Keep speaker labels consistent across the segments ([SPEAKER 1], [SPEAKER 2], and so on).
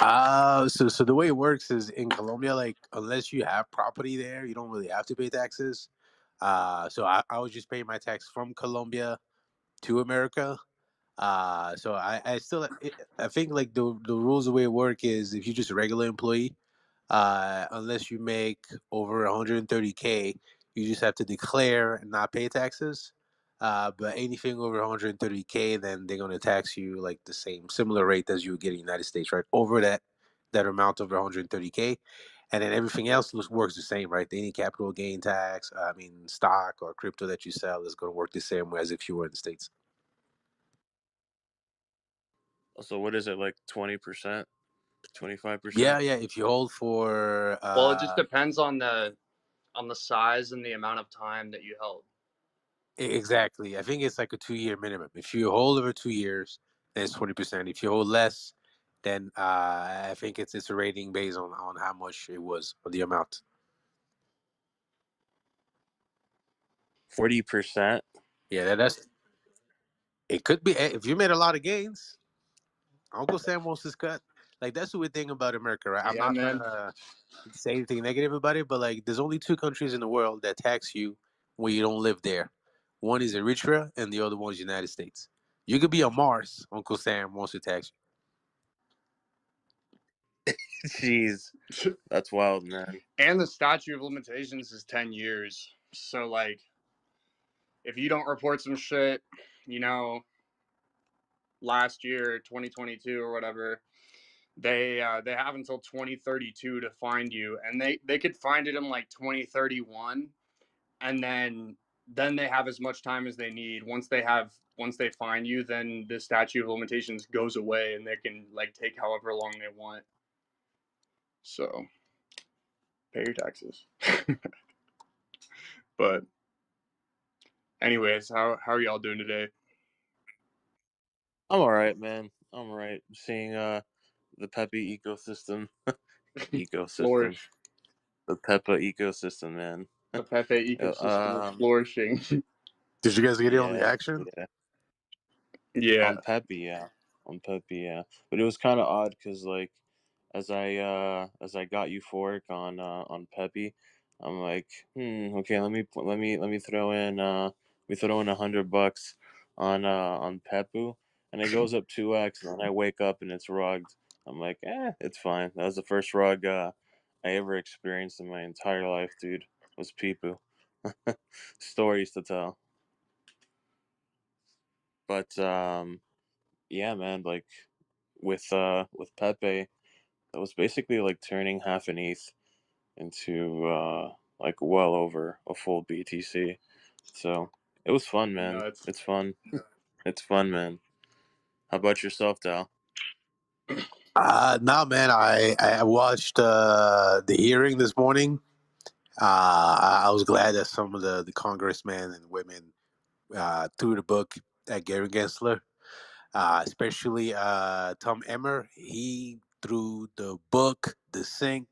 [SPEAKER 1] So the way it works is in Colombia, like unless you have property there, you don't really have to pay taxes. So I was just paying my tax from Colombia to America. So I still I think like the rules the way it work is if you're just a regular employee, unless you make over 130K, you just have to declare and not pay taxes. But anything over 130K, then they're gonna tax you like the same similar rate as you would get in the United States, right? Over that amount over 130K, and then everything else works the same, right? Any capital gain tax, I mean, stock or crypto that you sell is going to work the same way as if you were in the States.
[SPEAKER 2] So what is it, like 20%,
[SPEAKER 1] Yeah,
[SPEAKER 2] 25%?
[SPEAKER 1] yeah. If you hold for
[SPEAKER 3] Well, it just depends on the size and the amount of time that you held.
[SPEAKER 1] exactly, I think it's like a 2 year minimum. If you hold over 2 years, then it's 20%. If you hold less, then I think it's a rating based on how much it was or the amount.
[SPEAKER 2] 40%?
[SPEAKER 1] Yeah, that's it. Could be if you made a lot of gains. Uncle Sam wants his cut. Like that's the weird thing about America, right? I'm
[SPEAKER 3] Yeah,
[SPEAKER 1] not trying
[SPEAKER 3] man.
[SPEAKER 1] to say anything negative about it, but like there's only two countries in the world that tax you when you don't live there. One is Eritrea, and the other one is United States. You could be on Mars. Uncle Sam wants to tax
[SPEAKER 2] Jeez, that's wild, man.
[SPEAKER 3] And the statute of limitations is 10 years. So, like, if you don't report some shit, you know, last year, 2022 or whatever, they have until 2032 to find you, and they could find it in like 2031, and then they have as much time as they need. Once they find you, then the statute of limitations goes away, and they can like take however long they want. So pay your taxes. But anyways, how are y'all doing today?
[SPEAKER 2] I'm all right, man. I'm all right. Seeing the PEPE ecosystem, ecosystem,
[SPEAKER 3] Flourish.
[SPEAKER 2] the PEPA ecosystem, man.
[SPEAKER 3] The PEPE ecosystem is
[SPEAKER 2] Um,
[SPEAKER 3] flourishing.
[SPEAKER 1] Did you guys get it on the
[SPEAKER 2] yeah,
[SPEAKER 1] action?
[SPEAKER 2] yeah.
[SPEAKER 3] Yeah.
[SPEAKER 2] On PEPE, yeah. On PEPE, yeah. But it was kind of odd because like as I got euphoric on PEPE, I'm like, okay, let me throw in $100 on Pepu, and it goes up 2x, and then I wake up and it's rugged. I'm like, it's fine. That was the first rug I ever experienced in my entire life, dude. Was Pepu. Stories to tell. But yeah, man, like with Pepe, that was basically like turning half an ETH into like well over a full BTC. So it was fun, man.
[SPEAKER 3] Nuts.
[SPEAKER 2] It's fun. It's fun, man. How about yourself, Dal?
[SPEAKER 1] No, man. I watched the hearing this morning. I was glad that some of the congressmen and women threw the book at Gary Gensler, especially Tom Emmer. He threw the book, the sink,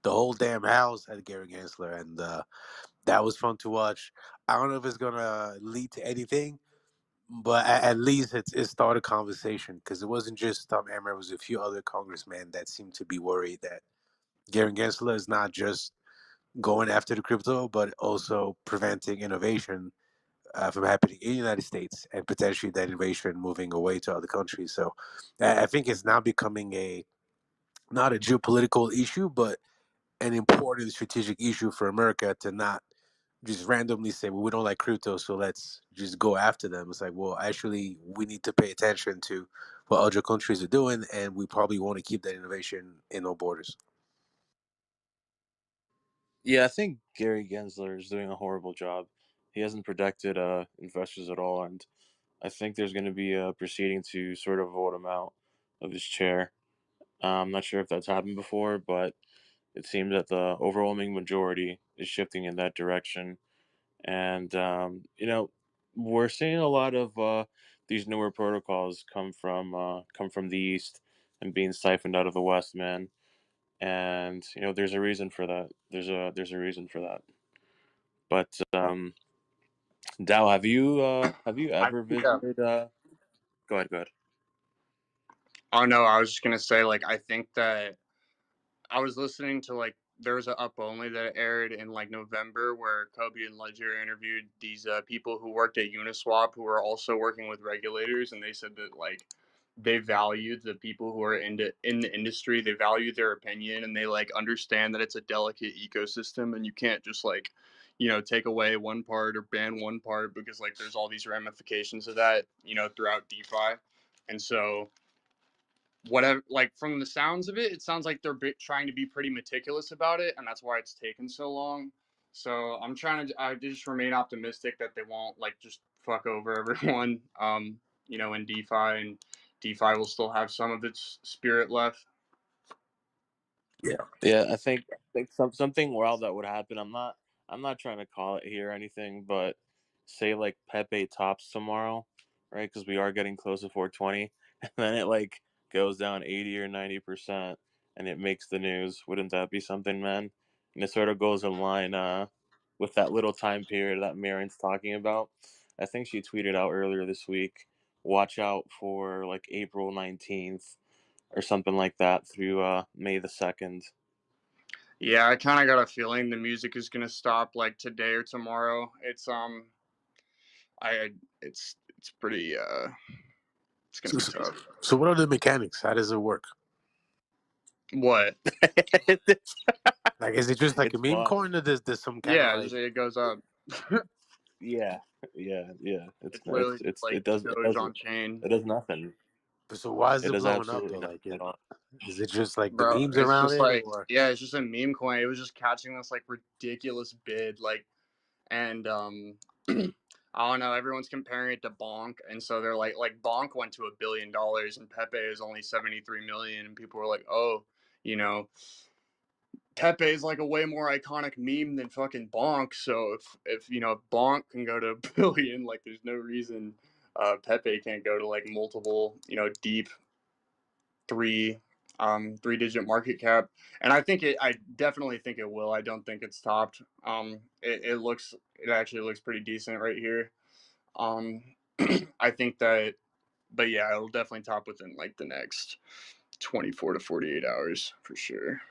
[SPEAKER 1] the whole damn house at Gary Gensler, and that was fun to watch. I don't know if it's gonna lead to anything, but at least it started a conversation because it wasn't just Tom Emmer. It was a few other congressmen that seemed to be worried that Gary Gensler is not just going after the crypto, but also preventing innovation from happening in the United States and potentially that innovation moving away to other countries. So I think it's now becoming a not a geopolitical issue, but an important strategic issue for America to not just randomly say, well, we don't like crypto, so let's just go after them. It's like, well, actually, we need to pay attention to what other countries are doing, and we probably want to keep that innovation in our borders.
[SPEAKER 2] Yeah, I think Gary Gensler is doing a horrible job. He hasn't protected investors at all, and I think there's going to be a proceeding to sort of vote him out of his chair. I'm not sure if that's happened before, but it seems that the overwhelming majority is shifting in that direction. And we're seeing a lot of these newer protocols come from the east and being siphoned out of the west, man. And there's a reason for that. There's a reason for that. But Dow, have you
[SPEAKER 3] I
[SPEAKER 2] ever
[SPEAKER 3] think
[SPEAKER 2] visited? Go ahead, go ahead.
[SPEAKER 3] Oh no, I was just gonna say, like, I think that I was listening to like there was a Up Only that aired in like November where Kobe and Ledger interviewed these people who worked at Uniswap who were also working with regulators, and they said that like they valued the people who are in the industry. They value their opinion, and they like understand that it's a delicate ecosystem, and you can't just like take away one part or ban one part because like there's all these ramifications of that throughout DeFi, and so whatever, like from the sounds of it, it sounds like they're trying to be pretty meticulous about it, and that's why it's taken so long. So I just remain optimistic that they won't like just fuck over everyone, in DeFi, and DeFi will still have some of its spirit left.
[SPEAKER 2] Yeah, I think something wild that would happen. I'm not trying to call it here or anything, but say like Pepe tops tomorrow, right? Because we are getting close to 420, and then it like goes down 80 or 90%, and it makes the news. Wouldn't that be something, man? And it sort of goes in line with that little time period that Marin's talking about. I think she tweeted out earlier this week. Watch out for like April 19th or something like that through May the 2nd.
[SPEAKER 3] Yeah, I kind of got a feeling the music is gonna stop like today or tomorrow. I it's pretty it's gonna
[SPEAKER 1] So,
[SPEAKER 3] be
[SPEAKER 1] so,
[SPEAKER 3] tough.
[SPEAKER 1] so what are the mechanics? How does it work?
[SPEAKER 3] What?
[SPEAKER 2] it's,
[SPEAKER 1] Like, is it just like a
[SPEAKER 2] it's
[SPEAKER 1] meme
[SPEAKER 2] fun.
[SPEAKER 1] coin, or there's some kind of
[SPEAKER 3] Yeah,
[SPEAKER 1] like?
[SPEAKER 3] it goes up.
[SPEAKER 2] Yeah, yeah.
[SPEAKER 3] It's literally just like Doge on chain.
[SPEAKER 2] it does nothing.
[SPEAKER 1] So why is
[SPEAKER 2] It
[SPEAKER 1] it
[SPEAKER 2] does
[SPEAKER 1] blowing up
[SPEAKER 2] absolutely
[SPEAKER 1] though?
[SPEAKER 2] nothing
[SPEAKER 1] Like,
[SPEAKER 2] at all.
[SPEAKER 1] is it just like the
[SPEAKER 3] Bro,
[SPEAKER 1] memes
[SPEAKER 3] it's
[SPEAKER 1] around
[SPEAKER 3] just
[SPEAKER 1] it,
[SPEAKER 3] like,
[SPEAKER 1] or?
[SPEAKER 3] yeah, it's just a meme coin. It was just catching this like ridiculous bid, like, and I don't know. Everyone's comparing it to Bonk, and so they're like Bonk went to $1 billion, and Pepe is only 73 million, and people were like, oh, you know, Pepe is like a way more iconic meme than fucking Bonk. So if Bonk can go to a billion, like, there's no reason Pepe can't go to like multiple, deep three digit market cap, and I definitely think it will. I don't think it's topped. It actually looks pretty decent right here. um I think that, but yeah, it'll definitely top within like the next 24 to 48 hours for sure.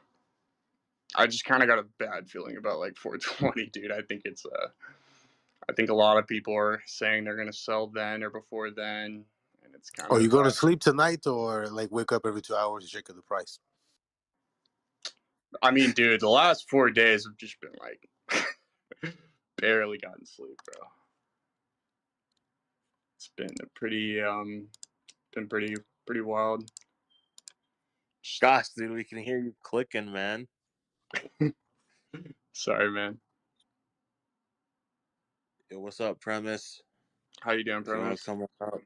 [SPEAKER 3] I just kind of got a bad feeling about like 420, dude. I think a lot of people are saying they're going to sell then or before then, and it's kind
[SPEAKER 1] Are
[SPEAKER 3] of
[SPEAKER 1] you going to
[SPEAKER 3] tough.
[SPEAKER 1] sleep tonight, or like wake up every 2 hours and check the price?
[SPEAKER 3] I mean, dude, the last 4 days have just been like barely gotten sleep, bro. It's been a pretty wild.
[SPEAKER 2] Gosh, dude, we can hear you clicking, man.
[SPEAKER 3] Sorry, man.
[SPEAKER 2] Yo, what's up, Premise?
[SPEAKER 3] How you doing,
[SPEAKER 2] If you want to
[SPEAKER 3] Premise?
[SPEAKER 2] come up,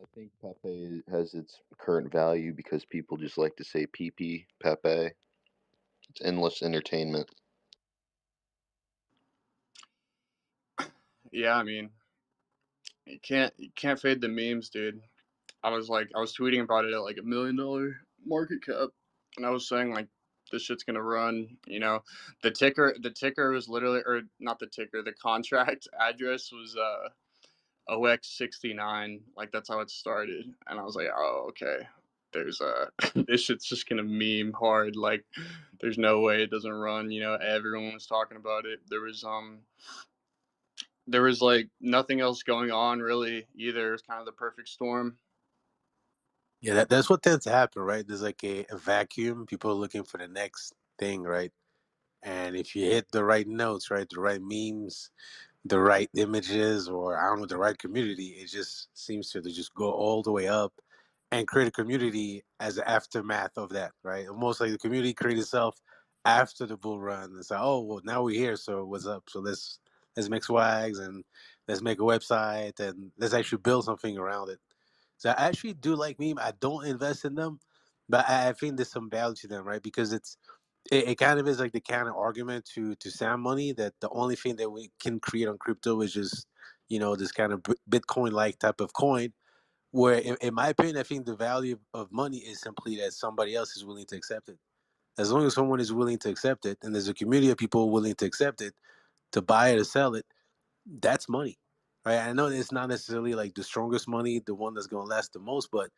[SPEAKER 4] I think Pepe has its current value because people just like to say PP, Pepe. It's endless entertainment.
[SPEAKER 3] Yeah, I mean, you can't fade the memes, dude. I was tweeting about it at like $1 million market cap, and I was saying like this shit's gonna run. The ticker was literally, or not the ticker, the contract address was OX69. Like that's how it started, and I was like, oh, okay. There's this shit's just gonna meme hard. Like there's no way it doesn't run. Everyone was talking about it. There was like nothing else going on really either. It was kind of the perfect storm.
[SPEAKER 1] Yeah, that's what tends to happen, right? There's like a vacuum. People are looking for the next thing, right? And if you hit the right notes, right, the right memes, the right images, or I don't know, the right community, it just seems to just go all the way up and create a community as an aftermath of that, right? Almost like the community created itself after the bull run. It's like, oh well, now we're here, so what's up? So let's make swags and let's make a website and let's actually build something around it. So I actually do like meme. I don't invest in them, but I think there's some value to them, right? Because it kind of is like the kind of argument to Sam Money that the only thing that we can create on crypto is just this kind of Bitcoin like type of coin. Where in my opinion, I think the value of money is simply that somebody else is willing to accept it. As long as someone is willing to accept it, and there's a community of people willing to accept it, to buy it or sell it, that's money. right? I know it's not necessarily like the strongest money, the one that's going to last the most, but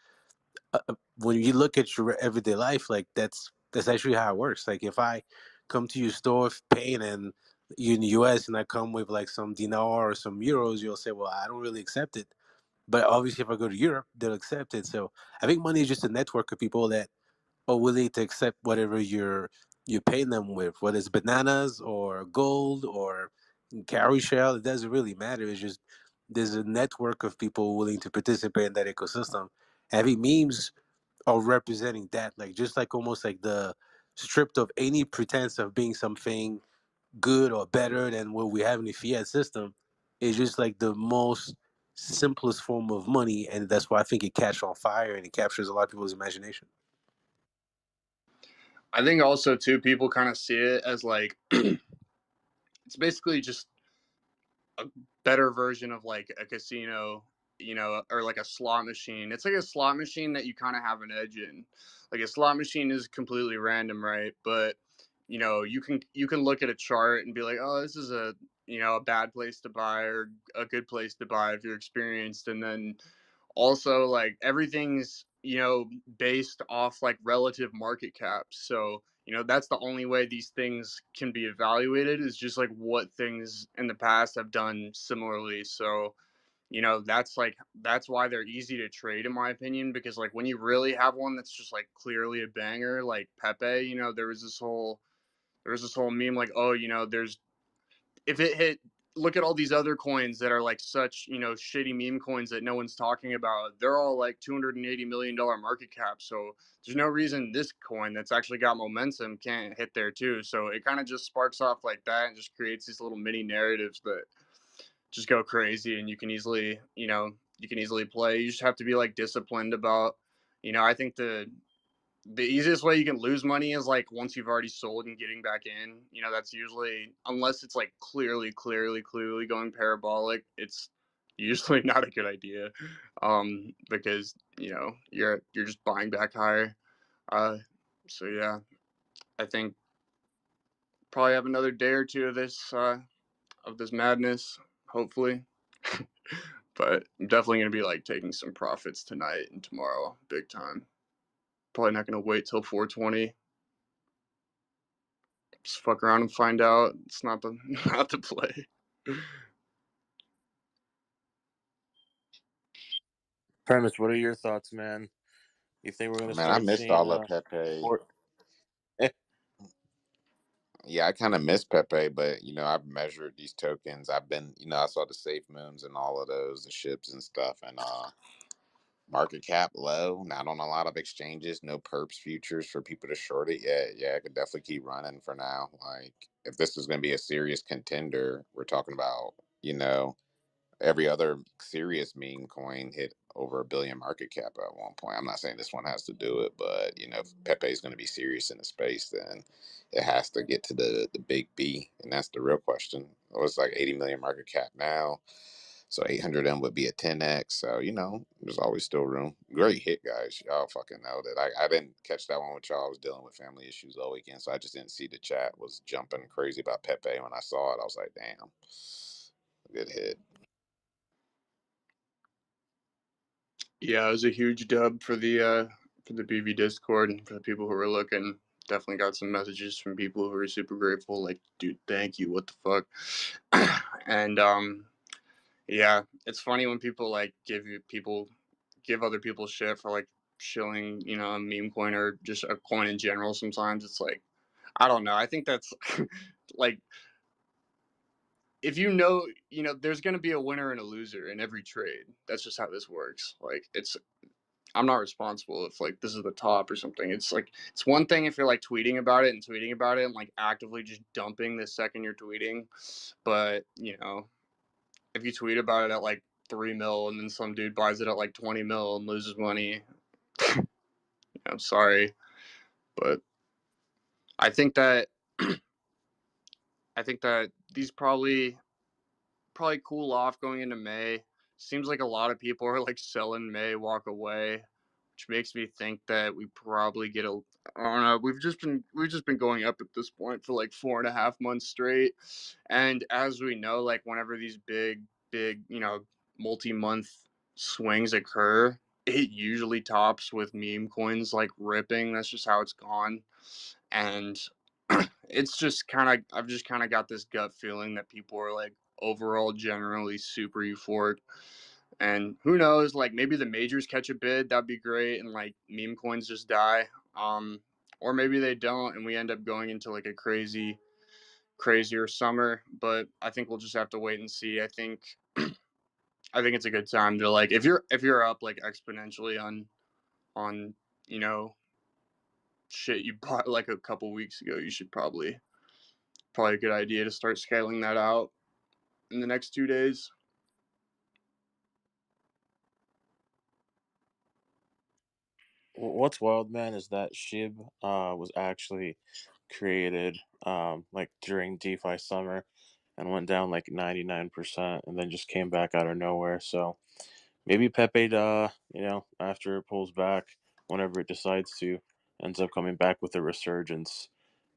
[SPEAKER 1] when you look at your everyday life, like that's actually how it works. Like if I come to your store paying and you're in the U.S. and I come with like some dinar or some euros, you'll say, well, I don't really accept it. But obviously, if I go to Europe, they'll accept it. So I think money is just a network of people that are willing to accept whatever you're paying them with, whether it's bananas or gold or cowrie shell. It doesn't really matter. It's just there's a network of people willing to participate in that ecosystem. And I think memes are representing that, like just like almost like the stripped of any pretense of being something good or better than what we have in the fiat system. Is just like the most simplest form of money, and that's why I think it catches on fire and it captures a lot of people's imagination.
[SPEAKER 3] I think also too people kind of see it as like it's basically just a better version of like a casino, or like a slot machine. It's like a slot machine that you kind of have an edge in. Like a slot machine is completely random, right? But you can look at a chart and be like, oh, this is a bad place to buy or a good place to buy if you're experienced, and then also like everything's based off like relative market caps. So that's the only way these things can be evaluated, is just like what things in the past have done similarly. So that's why they're easy to trade in my opinion, because like when you really have one that's just like clearly a banger, like Pepe, there was this whole meme like, oh, there's if it hit, look at all these other coins that are like such shitty meme coins that no one's talking about. They're all like $280 million market cap. So there's no reason this coin that's actually got momentum can't hit there too. So it kind of just sparks off like that and just creates these little mini narratives that just go crazy, and you can easily play. You just have to be like disciplined about. I think the easiest way you can lose money is like once you've already sold and getting back in. That's usually, unless it's like clearly going parabolic, it's usually not a good idea, because you're just buying back higher. Uh, so yeah, I think probably have another day or two of this madness, hopefully. But I'm definitely gonna be like taking some profits tonight and tomorrow, big time. Probably not gonna wait till 420. Just fuck around and find out. It's not the not the play.
[SPEAKER 2] Premise, what are your thoughts, man? You think we're gonna
[SPEAKER 5] Man, I
[SPEAKER 2] start
[SPEAKER 5] missed
[SPEAKER 2] seeing
[SPEAKER 5] all of Pepe.
[SPEAKER 2] port?
[SPEAKER 5] Yeah, I kind of miss Pepe, but I've measured these tokens. I've been, I saw the safe moons and all of those, the ships and stuff, and market cap low, not on a lot of exchanges, no perps futures for people to short it yet. Yeah, I could definitely keep running for now. Like, if this is going to be a serious contender, we're talking about, every other serious meme coin hit over a billion market cap at one point. I'm not saying this one has to do it, but if Pepe is going to be serious in the space, then it has to get to the big B, and that's the real question. Well, it's like 80 million market cap now, so 800 M would be a 10x. So there's always still room. Great hit, guys. Y'all fucking nailed it. I didn't catch that one with y'all. I was dealing with family issues all weekend, so I just didn't see the chat was jumping crazy about Pepe. When I saw it, I was like, damn, good hit.
[SPEAKER 3] Yeah, it was a huge dub for the BV Discord, and for the people who were looking. Definitely got some messages from people who were super grateful, like, dude, thank you, what the fuck. And yeah, it's funny when people like give other people shit for like shilling, a meme coin or just a coin in general. Sometimes it's like, I don't know. I think that's like, if there's going to be a winner and a loser in every trade. That's just how this works. Like, I'm not responsible if like this is the top or something. It's like, it's one thing if you're like tweeting about it and like actively just dumping the second you're tweeting. But if you tweet about it at like 3 mil and then some dude buys it at like 20 mil and loses money, I'm sorry. But I think that these probably cool off going into May. Seems like a lot of people are like selling May, walk away, which makes me think that we probably get a. I don't know. We've just been going up at this point for like 4.5 months straight, and as we know, like whenever these big big, multi-month swings occur, it usually tops with meme coins like ripping. That's just how it's gone. And it's just kind of, I've just kind of got this gut feeling that people are like overall generally super euphoric. And who knows, like maybe the majors catch a bid, that'd be great, and like meme coins just die. Or maybe they don't, and we end up going into like a crazier summer. But I think we'll just have to wait and see. I think it's a good time to like if you're up like exponentially on you know shit you bought like a couple weeks ago, you should probably a good idea to start scaling that out in the next 2 days.
[SPEAKER 2] What's wild, man, is that SHIB was actually created like during DeFi summer and went down like 99% and then just came back out of nowhere. So maybe Pepe, after it pulls back, whenever it decides to, ends up coming back with a resurgence.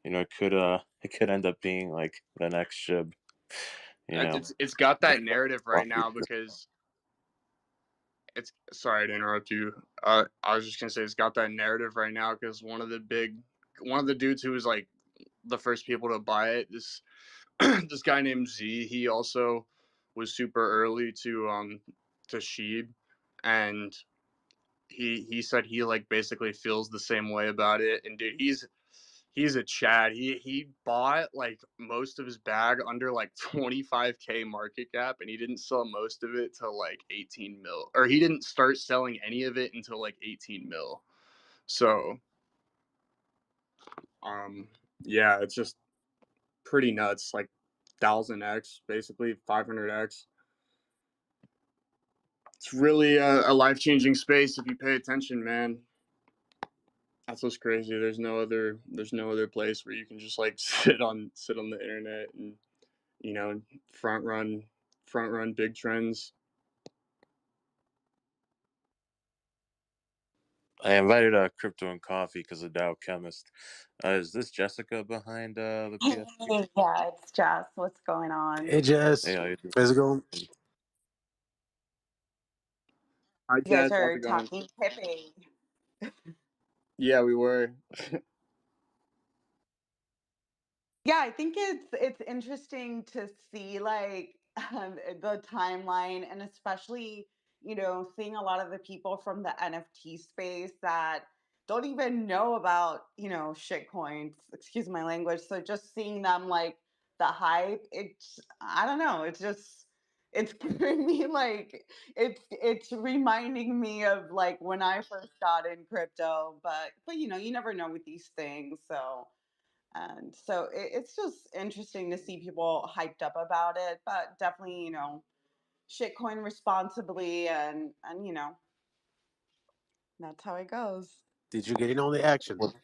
[SPEAKER 2] It could end up being like the next SHIB. You know,
[SPEAKER 3] It's got that narrative right
[SPEAKER 2] Lucky.
[SPEAKER 3] now because it's sorry to interrupt you. I was just gonna say it's got that narrative right now because one of the dudes who was like the first people to buy it, this guy named Z, he also was super early to Sheeb, and he said he like basically feels the same way about it. And dude, he's a Chad. He bought like most of his bag under like 25K market cap, and he didn't sell most of it till like 18 mil, or he didn't start selling any of it until like 18 mil. So yeah, it's just pretty nuts. Like 1000x, basically 500x. It's really a life changing space if you pay attention, man. That's what's crazy. There's no other place where you can just like sit on the internet and you know front run front run big trends.
[SPEAKER 2] I invited Crypto and Coffee because of Dow Chemist. Is this Jessica behind the
[SPEAKER 6] Hey,
[SPEAKER 2] PFP?
[SPEAKER 6] yeah, it's Jess. What's going on?
[SPEAKER 1] Hey,
[SPEAKER 2] Hey,
[SPEAKER 1] Jess.
[SPEAKER 2] how you doing?
[SPEAKER 1] How's it going?
[SPEAKER 3] Hi
[SPEAKER 6] You guys
[SPEAKER 3] Jess, how's
[SPEAKER 6] are
[SPEAKER 3] it going?
[SPEAKER 6] talking Pepe.
[SPEAKER 3] Yeah, we were.
[SPEAKER 6] Yeah, I think it's interesting to see like the timeline, and especially seeing a lot of the people from the NFT space that don't even know about shit coins. Excuse my language. So just seeing them like the hype, it's I don't know. It's giving me like it's reminding me of like when I first got in crypto, but you never know with these things. And so it's just interesting to see people hyped up about it, but definitely, shitcoin responsibly, and that's how it goes.
[SPEAKER 1] Did you get in on the action?
[SPEAKER 4] What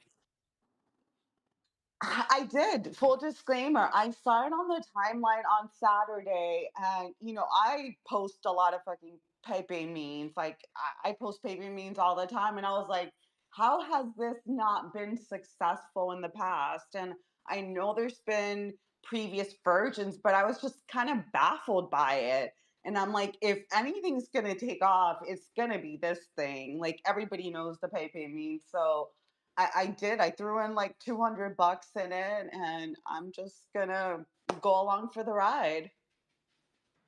[SPEAKER 6] I did. Full disclaimer. I saw it on the timeline on Saturday, and I post a lot of fucking Pepe memes. Like I post Pepe memes all the time, and I was like, how has this not been successful in the past? And I know there's been previous versions, but I was just kind of baffled by it. And I'm like, if anything's gonna take off, it's gonna be this thing. Like everybody knows the Pepe meme, so I did. I threw in like $200 in it, and I'm just gonna go along for the ride.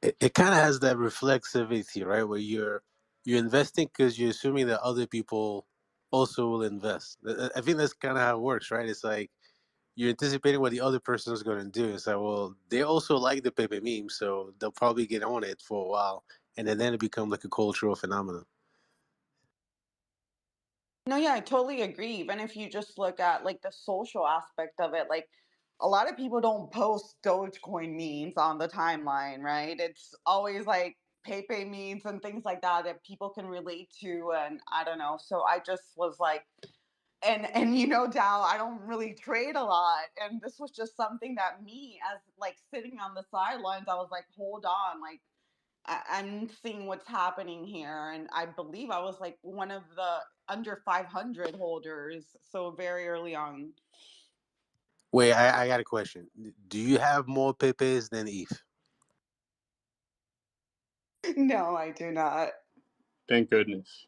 [SPEAKER 1] It kind of has that reflexivity, right? Where you're investing because you're assuming that other people also will invest. I think that's kind of how it works, right? It's like you're anticipating what the other person is going to do. It's like, well, they also like the Pepe meme, so they'll probably get on it for a while, and then it becomes like a cultural phenomenon.
[SPEAKER 6] No, yeah, I totally agree. Even if you just look at like the social aspect of it, like a lot of people don't post Dogecoin memes on the timeline, right? It's always like Pepe memes and things like that that people can relate to, and I don't know. So I just was like, and Dow, I don't really trade a lot, and this was just something that me as like sitting on the sidelines, I was like, hold on, like I'm seeing what's happening here, and I believe I was like one of the under 500 holders, so very early on.
[SPEAKER 1] Wait, I got a question. Do you have more Pepes than ETH?
[SPEAKER 6] No, I do not.
[SPEAKER 3] Thank goodness.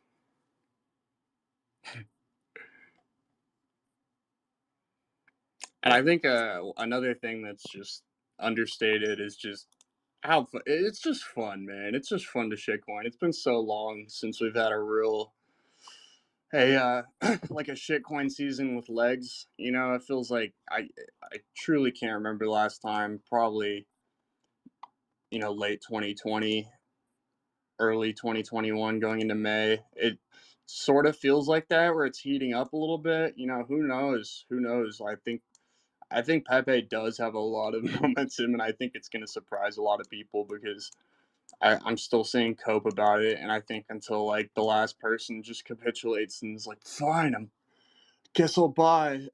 [SPEAKER 3] And I think another thing that's just understated is just it's just fun, man. It's just fun to shitcoin. It's been so long since we've had a real like a shitcoin season with legs. You know, it feels like I truly can't remember the last time. Probably late 2020, early 2021, going into May. It sort of feels like that where it's heating up a little bit. You know, who knows? Who knows? I think Pepe does have a lot of momentum, and I think it's going to surprise a lot of people because I'm still seeing cope about it, and I think until like the last person just capitulates and is like, "Fine, I guess I'll buy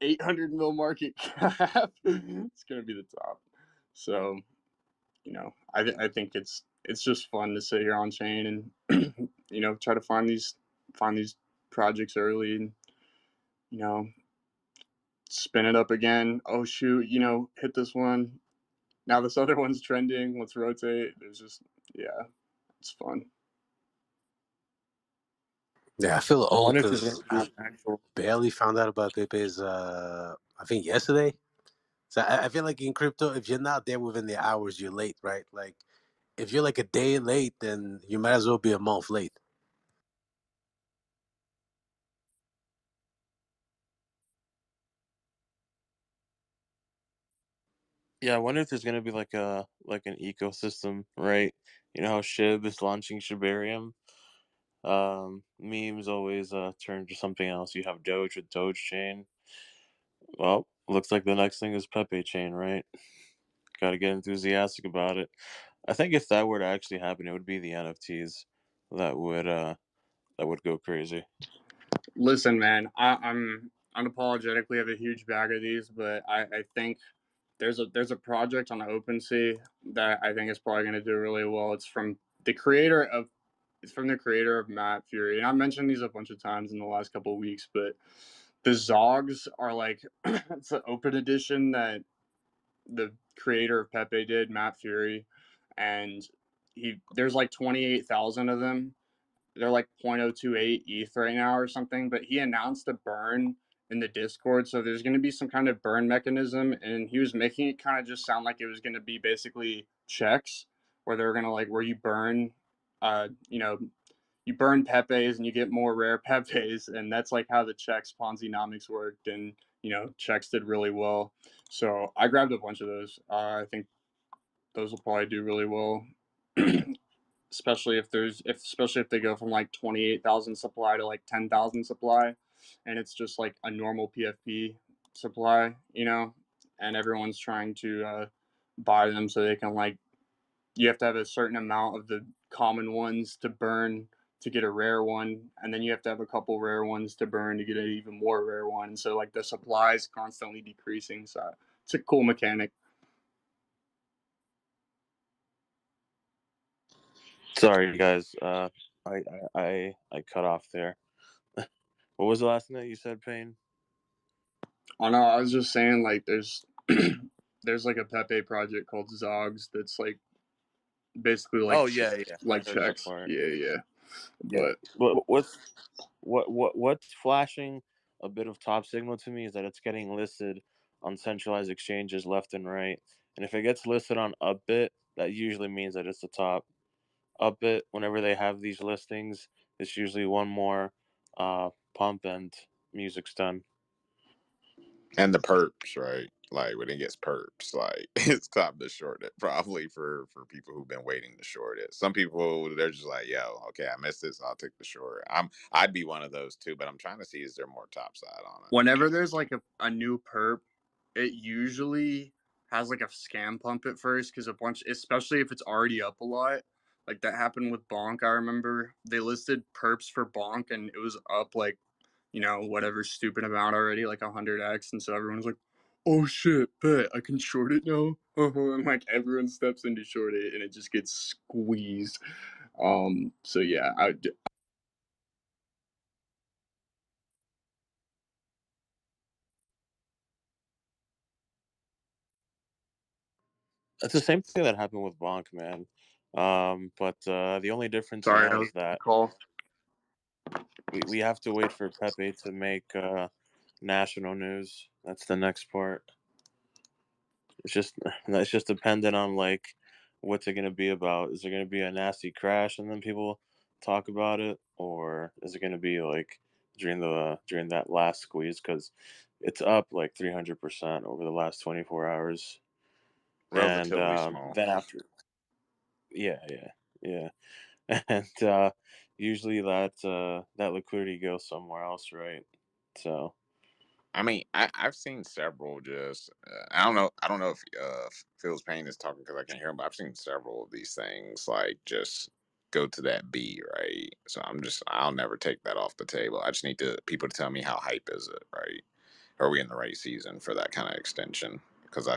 [SPEAKER 3] 800 mil market cap," it's going to be the top. So I think it's just fun to sit here on chain and try to find these projects early and you know spin it up again. Oh shoot, hit this one. Now this other one's trending. Let's rotate. There's just yeah, it's fun.
[SPEAKER 1] Yeah, I feel
[SPEAKER 2] I
[SPEAKER 1] old
[SPEAKER 2] wonder if there's
[SPEAKER 1] because
[SPEAKER 2] going to be
[SPEAKER 1] I
[SPEAKER 2] an actual.
[SPEAKER 1] barely found out about Pepe's. I think yesterday. So I feel like in crypto, if you're not there within the hours, you're late, right? Like if you're like a day late, then you might as well be a month late.
[SPEAKER 2] Yeah, I wonder if there's going to be like an ecosystem, right? You know how Shib is launching Shibarium. Memes always turn to something else. You have Doge with Doge Chain. Well, looks like the next thing is Pepe Chain, right? Got to get enthusiastic about it. I think if that were to actually happen, it would be the NFTs that would go crazy.
[SPEAKER 3] Listen, man, I'm unapologetically have a huge bag of these, but I think there's a project on OpenSea that I think is probably going to do really well. It's from the creator of Matt Fury, and I mentioned these a bunch of times in the last couple of weeks, but the Zogs are like it's an open edition that the creator of Pepe did, Matt Fury, and there's like 28,000 of them. They're like 0.028 ETH right now or something, but he announced a burn in the Discord, so there's going to be some kind of burn mechanism, and he was making it kind of just sound like it was going to be basically checks where they're going to like where you burn uh you know you burn Pepes and you get more rare Pepes, and that's like how the checks Ponzi-nomics worked, and checks did really well. So I grabbed a bunch of those. I think those will probably do really well, especially if they go from like 28,000 supply to like 10,000 supply, and it's just like a normal PFP supply, and everyone's trying to buy them so they can like you have to have a certain amount of the common ones to burn to get a rare one, and then you have to have a couple rare ones to burn to get an even more rare one. So like the supply is constantly decreasing. So it's a cool mechanic.
[SPEAKER 2] Sorry, guys. I cut off there. What was the last thing that you said, Payne?
[SPEAKER 3] Oh no, I was just saying like there's like a Pepe project called Zogs that's like basically
[SPEAKER 2] Oh yeah, yeah. I
[SPEAKER 3] like
[SPEAKER 2] heard that
[SPEAKER 3] checks.
[SPEAKER 2] part.
[SPEAKER 3] Yeah, yeah.
[SPEAKER 2] Yeah.
[SPEAKER 3] But
[SPEAKER 2] What's flashing a bit of top signal to me is that it's getting listed on centralized exchanges left and right. And if it gets listed on Upbit, that usually means that it's the top. Upbit, whenever they have these listings, it's usually one more pump and music's done.
[SPEAKER 5] And the perps, right? Like when it gets perps, like it's time to short it. Probably for people who've been waiting to short it. Some people they're just like, yo, okay, I missed this, I'll take the short. I'd be one of those too, but I'm trying to see is there more top side on it.
[SPEAKER 3] whenever there's like a new perp, it usually has like a scam pump at first because especially if it's already up a lot. Like that happened with Bonk. I remember they listed perps for Bonk and it was up like whatever stupid amount already, like 100x, and so everyone's like, "Oh shit, bet I can short it now." And like everyone steps in to short it, and it just gets squeezed. So yeah,
[SPEAKER 2] It's the same thing that happened with Bonk, man. But the only difference
[SPEAKER 3] Sorry,
[SPEAKER 2] now
[SPEAKER 3] I was
[SPEAKER 2] is that
[SPEAKER 3] call.
[SPEAKER 2] we have to wait for Pepe to make national news. That's the next part. It's just dependent on like what's it gonna be about. Is it gonna be a nasty crash and then people talk about it, or is it gonna be like during that last squeeze? Because it's up like 300% over the last 24 hours, and
[SPEAKER 5] Relatively small.
[SPEAKER 2] then after, yeah, yeah, yeah, and usually that liquidity goes somewhere else, right? So
[SPEAKER 5] I mean, I've seen several. Just I don't know if Phil's Payne is talking because I can hear him, but I've seen several of these things like just go to that B, right? So I'll never take that off the table. I just need people to tell me how hype is it, right? Are we in the right season for that kind of extension? Because I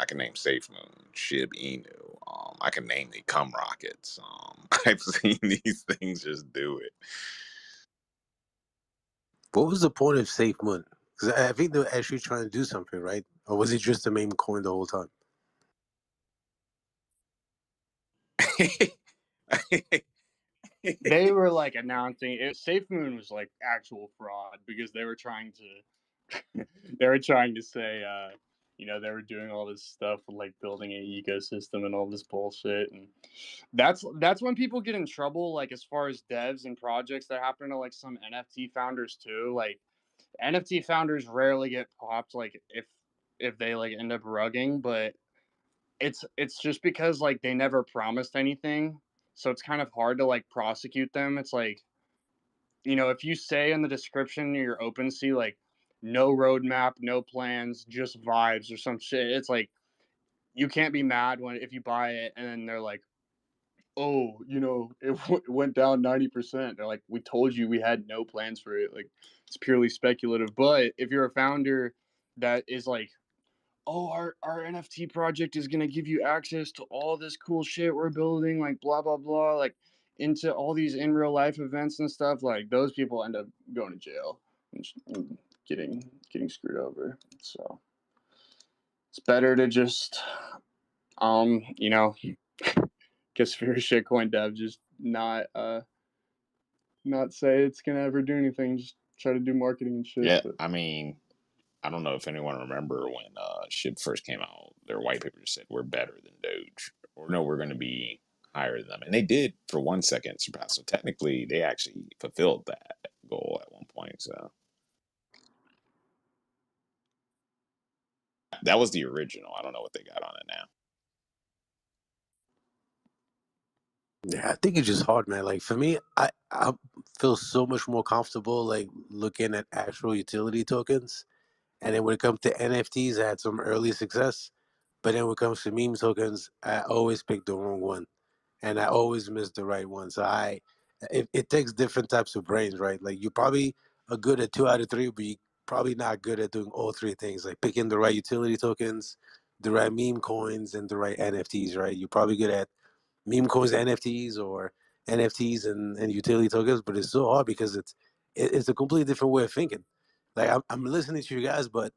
[SPEAKER 5] can name Safe Moon, Shib Inu. I can name the Cum Rockets. I've seen these things just do it.
[SPEAKER 1] What was the point of Safe Moon? Because I think they were actually trying to do something, right? Or was it just a meme coin the whole time?
[SPEAKER 3] They were like announcing it. Safe Moon was like actual fraud because they were trying to they were trying to say they were doing all this stuff with like building an ecosystem and all this bullshit, and that's when people get in trouble, like as far as devs and projects that happen to like some NFT founders too. Like NFT founders rarely get popped, like if they like end up rugging, but it's just because like they never promised anything, so it's kind of hard to like prosecute them. It's like, if you say in the description of your OpenSea like no roadmap, no plans, just vibes or some shit, it's like you can't be mad when if you buy it and then they're like, oh, it went down 90%. They're like, we told you we had no plans for it. Like it's purely speculative. But if you're a founder that is like, oh, our NFT project is gonna give you access to all this cool shit we're building, like blah blah blah, like into all these in real life events and stuff, like those people end up going to jail and getting screwed over. So it's better to just you know guess if you're a shitcoin dev, just not say it's gonna ever do anything, just try to do marketing and shit.
[SPEAKER 5] Yeah,
[SPEAKER 3] But
[SPEAKER 5] I mean, I don't know if anyone remember when SHIB first came out. Their white paper just said we're better than Doge, or no, we're going to be higher than them, and they did for 1 second surpass. So technically, they actually fulfilled that goal at one point. So that was the original. I don't know what they got on it now.
[SPEAKER 1] Yeah, I think it's just hard, man. Like for me, I feel so much more comfortable like looking at actual utility tokens. And then when it comes to NFTs, I had some early success. But then when it comes to meme tokens, I always pick the wrong one, and I always miss the right one. So it takes different types of brains, right? Like you probably are good at 2 out of 3, but you probably not good at doing all 3 things, like picking the right utility tokens, the right meme coins, and the right NFTs, right? You're probably good at meme coins, NFTs, or NFTs and utility tokens, but it's so hard because it's a completely different way of thinking. Like I'm listening to you guys, but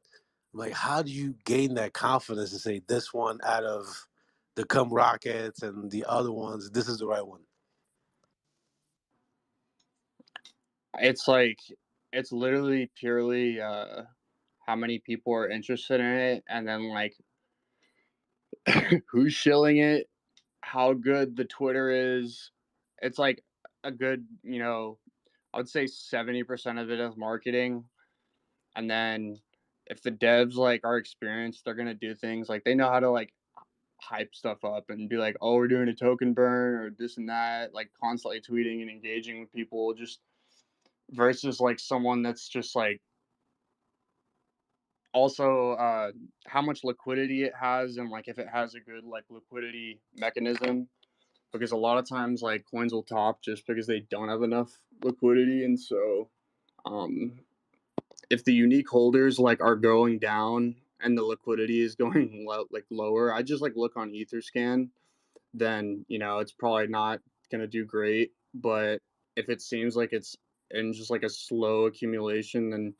[SPEAKER 1] I'm like, how do you gain that confidence to say this one out of the Cum Rockets and the other ones, this is the right one?
[SPEAKER 3] it's like it's literally purely how many people are interested in it, and then like who's shilling it, how good the Twitter is. It's like a good, I would say 70% of it is marketing. And then if the devs like are experienced, they're gonna do things like they know how to like hype stuff up and be like, oh, we're doing a token burn or this and that, like constantly tweeting and engaging with people, just versus like someone that's just like also how much liquidity it has, and like if it has a good like liquidity mechanism, because a lot of times like coins will top just because they don't have enough liquidity. And so um if the unique holders like are going down and the liquidity is going like lower, I just like look on Etherscan, then it's probably not going to do great. But if it seems like it's in just like a slow accumulation, then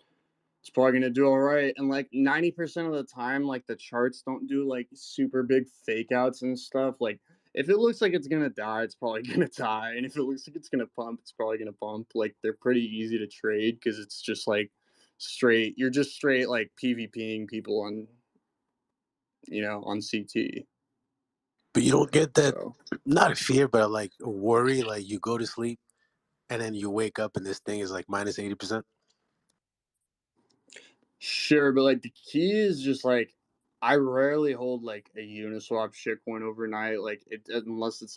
[SPEAKER 3] it's probably going to do all right. And like 90% of the time, like the charts don't do like super big fake outs and stuff. Like if it looks like it's gonna die, it's probably gonna die, and if it looks like it's gonna pump, it's probably gonna pump. Like they're pretty easy to trade because it's just like straight. You're just straight like PvPing people on on CT.
[SPEAKER 1] But you don't get that,
[SPEAKER 3] So
[SPEAKER 1] not fear, but like worry. Like you go to sleep and then you wake up and this thing is like minus 80%.
[SPEAKER 3] sure, but like the key is just like I rarely hold like a Uniswap shitcoin overnight. Like it unless it's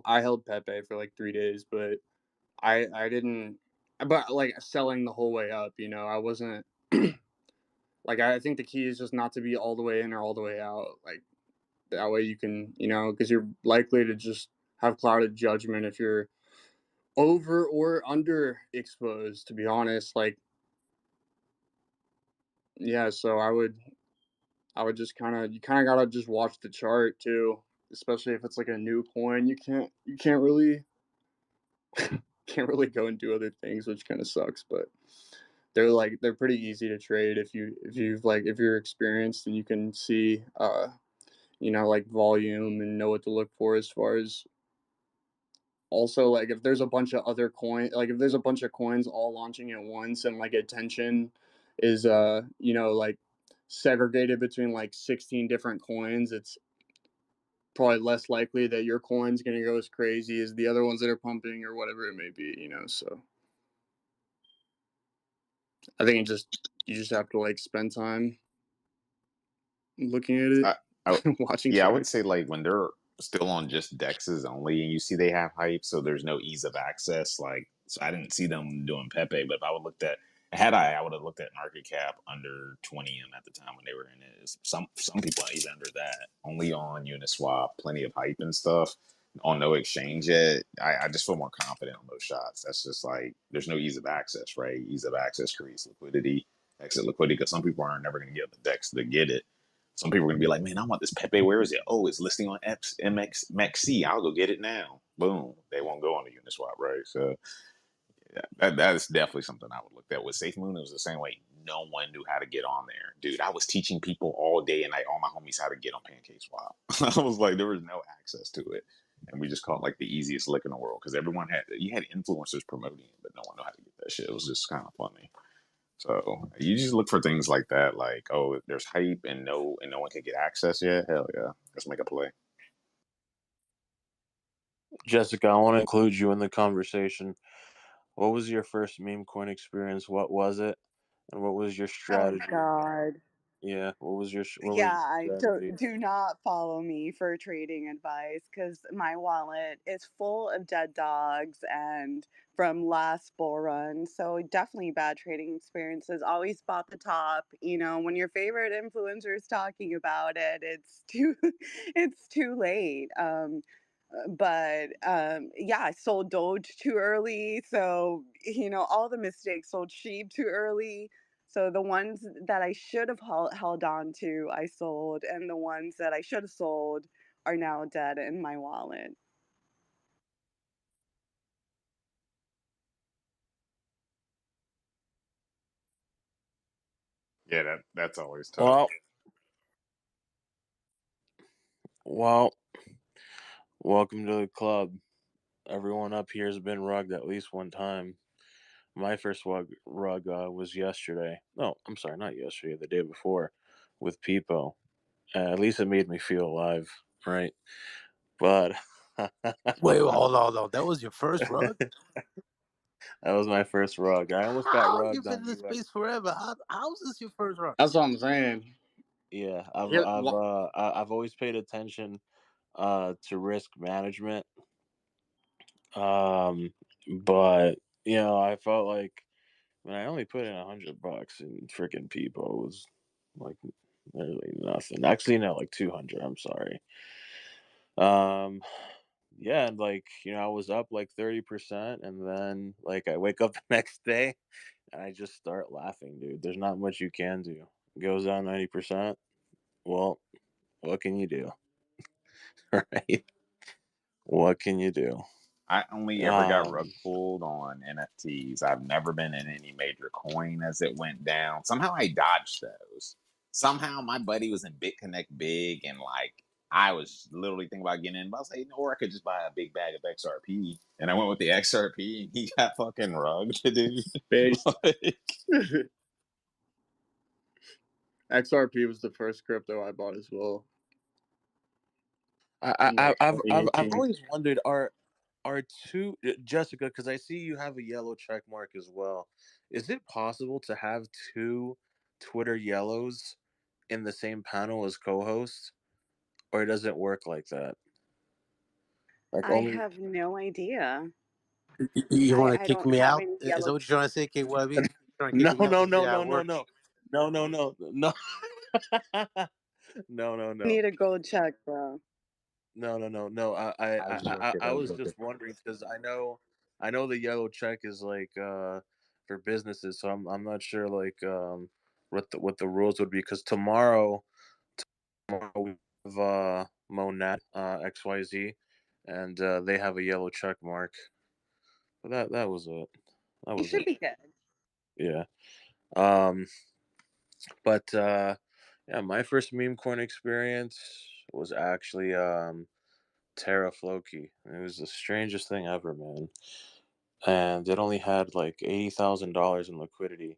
[SPEAKER 3] I held Pepe for like 3 days, but I didn't. But like selling the whole way up, I wasn't. Like I think the key is just not to be all the way in or all the way out. Like that way you can, because you're likely to just have clouded judgment if you're over or under exposed. To be honest, like yeah. So I would just you kind of gotta just watch the chart too, especially if it's like a new coin. You can't really can't really go and do other things, which kind of sucks. But they're pretty easy to trade if you're experienced and you can see like volume and know what to look for as far as also like if there's a bunch of other if there's a bunch of coins all launching at once and like attention is like segregated between like 16 different coins, it's probably less likely that your coin's going to go as crazy as the other ones that are pumping or whatever it may be. So I think you just have to like spend time looking at it,
[SPEAKER 5] I, I
[SPEAKER 3] watching
[SPEAKER 5] yeah, I would
[SPEAKER 3] charts.
[SPEAKER 5] say like when they're still on just dexes only, and you see they have hype, so there's no ease of access. Like, so I didn't see them doing Pepe, but if I would looked at I would have looked at market cap under 20 at the time when they were in it. Some people even under that, only on Uniswap, plenty of hype and stuff. On no exchange yet, I just feel more confident on those shots. That's just like there's no ease of access, right? Ease of access creates liquidity, exit liquidity, because some people aren't never going to get the dex to get it. Some people are gonna be like, "Man, I want this Pepe. Where is it? Oh, it's listing on MXC. I'll go get it now." Boom. They won't go on the Uniswap, right? So yeah, that is definitely something I would look at. With Safe Moon, it was the same way. No one knew how to get on there, dude. I was teaching people all day and night, all my homies, how to get on PancakeSwap. I was like, there was no access to it, and we just called it like the easiest lick in the world because you had influencers promoting it, but no one knew how to get that shit. It was just kind of funny. So you just look for things like that, like, oh, there's hype and no one can get access yet. Hell yeah, let's make a play.
[SPEAKER 2] Jessica, I want to include you in the conversation. What was your first meme coin experience? What was it, and what was your
[SPEAKER 6] Oh
[SPEAKER 2] strategy?
[SPEAKER 6] God.
[SPEAKER 2] Yeah, what was
[SPEAKER 6] Yeah,
[SPEAKER 2] your
[SPEAKER 6] I
[SPEAKER 2] strategy?
[SPEAKER 6] do not follow me for trading advice because my wallet is full of dead dogs and from last bull run. So definitely bad trading experiences. Always bought the top. When your favorite influencer is talking about it, it's too it's too late. But yeah, I sold Doge too early. So all the mistakes. Sold sheep too early. So the ones that I should have held on to, I sold, and the ones that I should have sold are now dead in my wallet.
[SPEAKER 5] Yeah, that's always tough.
[SPEAKER 2] Well, well, welcome to the club. Everyone up here has been rugged at least one time. My first rug was yesterday. No, I'm sorry, not yesterday. The day before, with Peepo. At least it made me feel alive, right? But
[SPEAKER 1] Wait, hold on, hold on. That was your first rug?
[SPEAKER 2] that was my first rug. I almost got
[SPEAKER 1] How you've
[SPEAKER 2] rugged
[SPEAKER 1] been
[SPEAKER 2] on
[SPEAKER 1] in this
[SPEAKER 2] US.
[SPEAKER 1] space forever? How is this your first rug?
[SPEAKER 3] That's what I'm saying.
[SPEAKER 2] Yeah,
[SPEAKER 3] Here,
[SPEAKER 2] I've always paid attention to risk management. Um, but I felt like when I only put in $100 in freaking people, it was like literally nothing. Actually, no, like 200. I'm sorry. Um, yeah, and like I was up like 30%, and then like I wake up the next day and I just start laughing, dude. There's not much you can do. It goes down 90%. Well, what can you do, right? What can you do?
[SPEAKER 5] I only ever got rug
[SPEAKER 2] Um,
[SPEAKER 5] pulled on NFTs. I've never been in any major coin as it went down. Somehow I dodged those. Somehow my buddy was in BitConnect Big and like I was literally thinking about getting in, but I was like, or I could just buy a big bag of XRP. And I went with the XRP, and he got fucking rugged, dude.
[SPEAKER 3] Based.
[SPEAKER 5] Like,
[SPEAKER 3] XRP was the first crypto I bought as well
[SPEAKER 2] I,
[SPEAKER 3] in
[SPEAKER 2] I
[SPEAKER 3] like
[SPEAKER 2] I've
[SPEAKER 3] 2018.
[SPEAKER 2] always wondered, are two Jessica, because I see you have a yellow check mark as well. Is it possible to have two Twitter yellows in the same panel as co-hosts, or does it work like that? Like
[SPEAKER 6] I
[SPEAKER 2] only
[SPEAKER 6] have no idea.
[SPEAKER 1] You want to
[SPEAKER 6] I
[SPEAKER 1] kick
[SPEAKER 6] don't
[SPEAKER 1] me
[SPEAKER 6] have
[SPEAKER 1] out?
[SPEAKER 6] any
[SPEAKER 1] Is
[SPEAKER 6] yellow.
[SPEAKER 1] that what you're trying to say? What I mean? You trying to kick
[SPEAKER 2] no
[SPEAKER 1] me out
[SPEAKER 2] no
[SPEAKER 1] to see
[SPEAKER 2] no
[SPEAKER 1] how
[SPEAKER 2] no
[SPEAKER 1] it
[SPEAKER 2] no
[SPEAKER 1] works?
[SPEAKER 2] no no no no no no no
[SPEAKER 6] I
[SPEAKER 2] no.
[SPEAKER 6] need a gold check, bro.
[SPEAKER 2] No.
[SPEAKER 1] I was joking.
[SPEAKER 2] I
[SPEAKER 1] I was
[SPEAKER 2] was
[SPEAKER 1] joking.
[SPEAKER 2] just wondering because I know the yellow check is like for businesses, so I'm not sure like what the rules would be because tomorrow we have Monad XYZ, and they have a yellow check mark. But that was it. That
[SPEAKER 6] You
[SPEAKER 2] was
[SPEAKER 6] should
[SPEAKER 2] it.
[SPEAKER 6] be good.
[SPEAKER 2] Yeah. Um. But yeah, my first meme coin experience was actually Terra Floki. It was the strangest thing ever, man. And it only had like $80,000 in liquidity.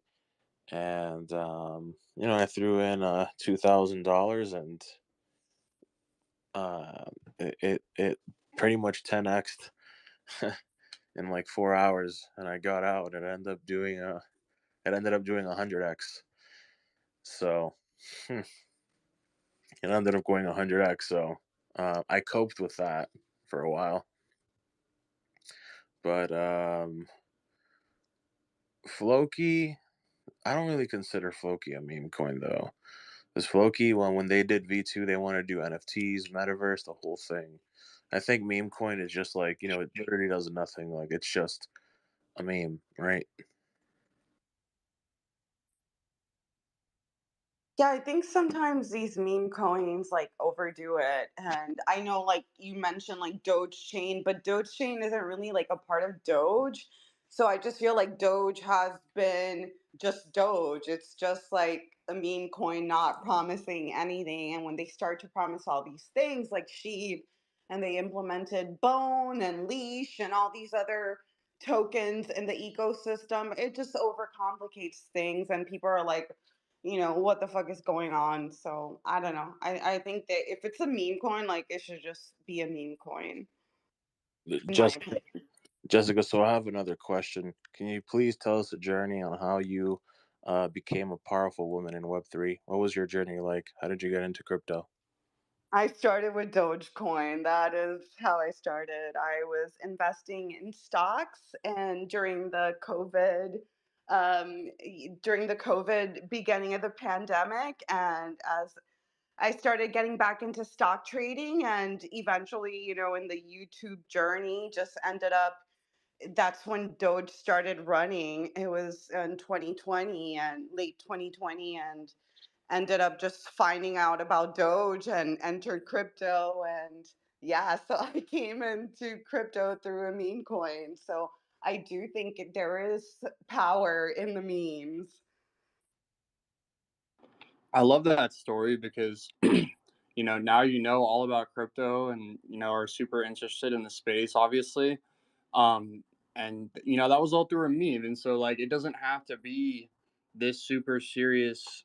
[SPEAKER 2] And I threw in $2,000, and uh, it pretty much 10x'd in like 4 hours, and I got out. It ended up doing 100x. So it ended up going 100x. So I coped with that for a while. But Floki, I don't really consider Floki a meme coin though. Because Floki, well, when they did V2, they want to do NFTs, metaverse, the whole thing. I think meme coin is just like, it literally does nothing. Like it's just a meme, right?
[SPEAKER 6] Yeah, I think sometimes these meme coins like overdo it. And I know like you mentioned like Doge Chain, but Doge Chain isn't really like a part of Doge. So I just feel like Doge has been just Doge. It's just like a meme coin not promising anything. And when they start to promise all these things like sheep and they implemented Bone and Leash and all these other tokens in the ecosystem, it just overcomplicates things and people are like, what the fuck is going on? So I don't know. I think that if it's a meme coin, like it should just be a meme coin, in my
[SPEAKER 2] Just
[SPEAKER 6] opinion.
[SPEAKER 2] Jessica, so I have another question. Can you please tell us a journey on how you became a powerful woman in Web3? What was your journey like? How did you get into crypto?
[SPEAKER 6] I started with Dogecoin. That is how I started. I was investing in stocks, and during the COVID beginning of the pandemic, and as I started getting back into stock trading and eventually, in the YouTube journey, just ended up that's when Doge started running. It was in 2020 and late 2020 and ended up just finding out about Doge and entered crypto and yeah, so I came into crypto through a meme coin. So I do think there is power in the memes.
[SPEAKER 3] I love that story because now you know all about crypto and are super interested in the space, obviously. Um, and that was all through a meme, and so like it doesn't have to be this super serious,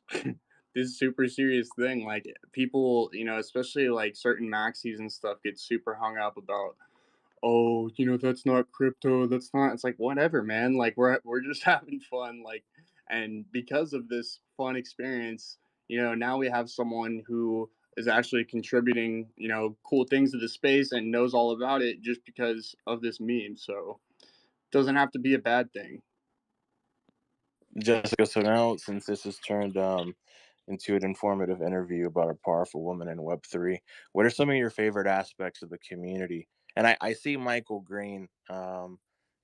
[SPEAKER 3] this super serious thing. Like people, especially like certain maxis and stuff, get super hung up about, oh, that's not crypto, that's not. It's like whatever, man. Like we're just having fun, like, and because of this fun experience, now we have someone who is actually contributing, cool things to the space and knows all about it just because of this meme. So it doesn't have to be a bad thing.
[SPEAKER 2] Jessica, so now since this has turned into an informative interview about a powerful woman in Web3, what are some of your favorite aspects of the community? And I see Michael Green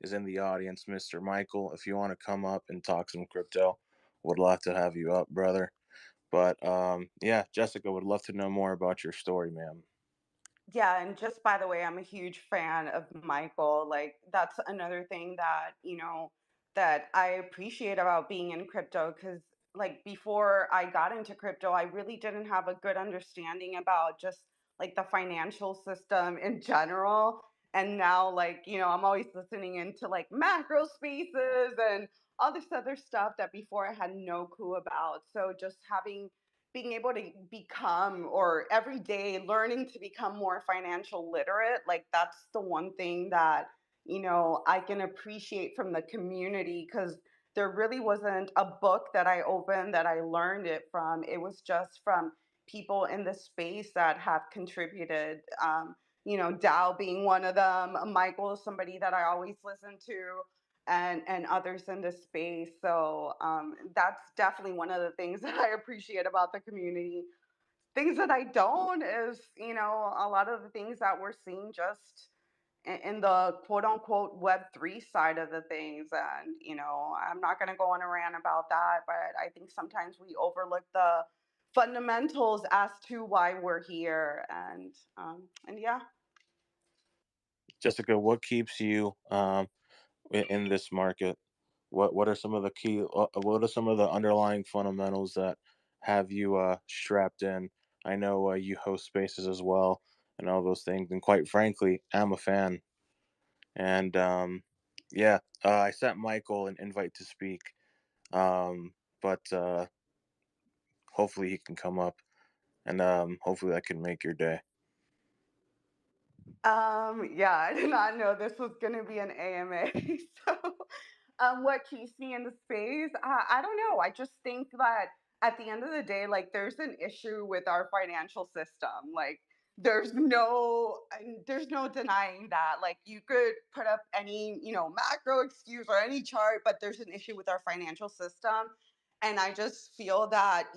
[SPEAKER 2] is in the audience. Mr. Michael, if you want to come up and talk some crypto, would love to have you up, brother. But yeah, Jessica, would love to know more about your story, ma'am.
[SPEAKER 6] Yeah, and just by the way, I'm a huge fan of Michael. Like that's another thing that, that I appreciate about being in crypto cuz like before I got into crypto, I really didn't have a good understanding about just like the financial system in general. And now, like, I'm always listening into like macro spaces and all this other stuff that before I had no clue about. So just being able to become, or every day learning to become more financial literate, like that's the one thing that, I can appreciate from the community, because there really wasn't a book that I opened that I learned it from. It was just from people in the space that have contributed. Dow being one of them, Michael is somebody that I always listen to, and others in the space. So that's definitely one of the things that I appreciate about the community. Things that I don't is, a lot of the things that we're seeing just in the quote unquote Web3 side of the things. And, I'm not going to go on a rant about that, but I think sometimes we overlook the fundamentals as to why we're here. And yeah.
[SPEAKER 2] Jessica, what keeps you in this market? What are some of the key? What are some of the underlying fundamentals that have you strapped in? I know you host spaces as well and all those things, and quite frankly, I'm a fan. And yeah, I sent Michael an invite to speak, but hopefully he can come up, and hopefully that can make your day.
[SPEAKER 6] Yeah, I did not know this was going to be an AMA. So, what keeps me in the space? I don't know. I just think that at the end of the day, like, there's an issue with our financial system. Like, there's no denying that. Like, you could put up any, macro excuse or any chart, but there's an issue with our financial system. And I just feel that,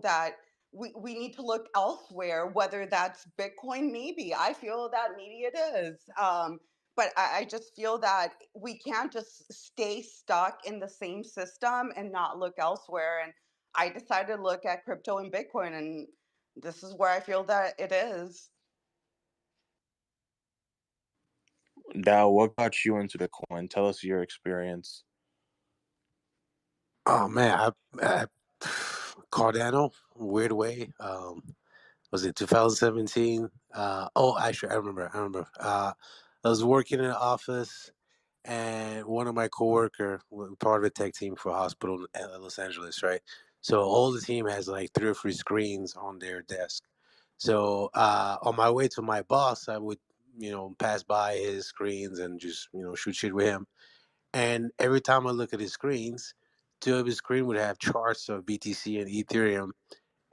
[SPEAKER 6] that we need to look elsewhere, whether that's Bitcoin, maybe. I feel that maybe it is. But I just feel that we can't just stay stuck in the same system and not look elsewhere. And I decided to look at crypto and Bitcoin, and this is where I feel that it is.
[SPEAKER 2] Dow, what got you into the coin? Tell us your experience.
[SPEAKER 1] Oh man, I Cardano, weird way. Was it 2017? Oh, actually, I remember. I was working in an office, and one of my coworker, part of a tech team for a hospital in Los Angeles, right? So all the team has like 3 or 3 screens on their desk. So on my way to my boss, I would, pass by his screens and just, shoot shit with him. And every time I look at his screens, two of his screen would have charts of BTC and Ethereum,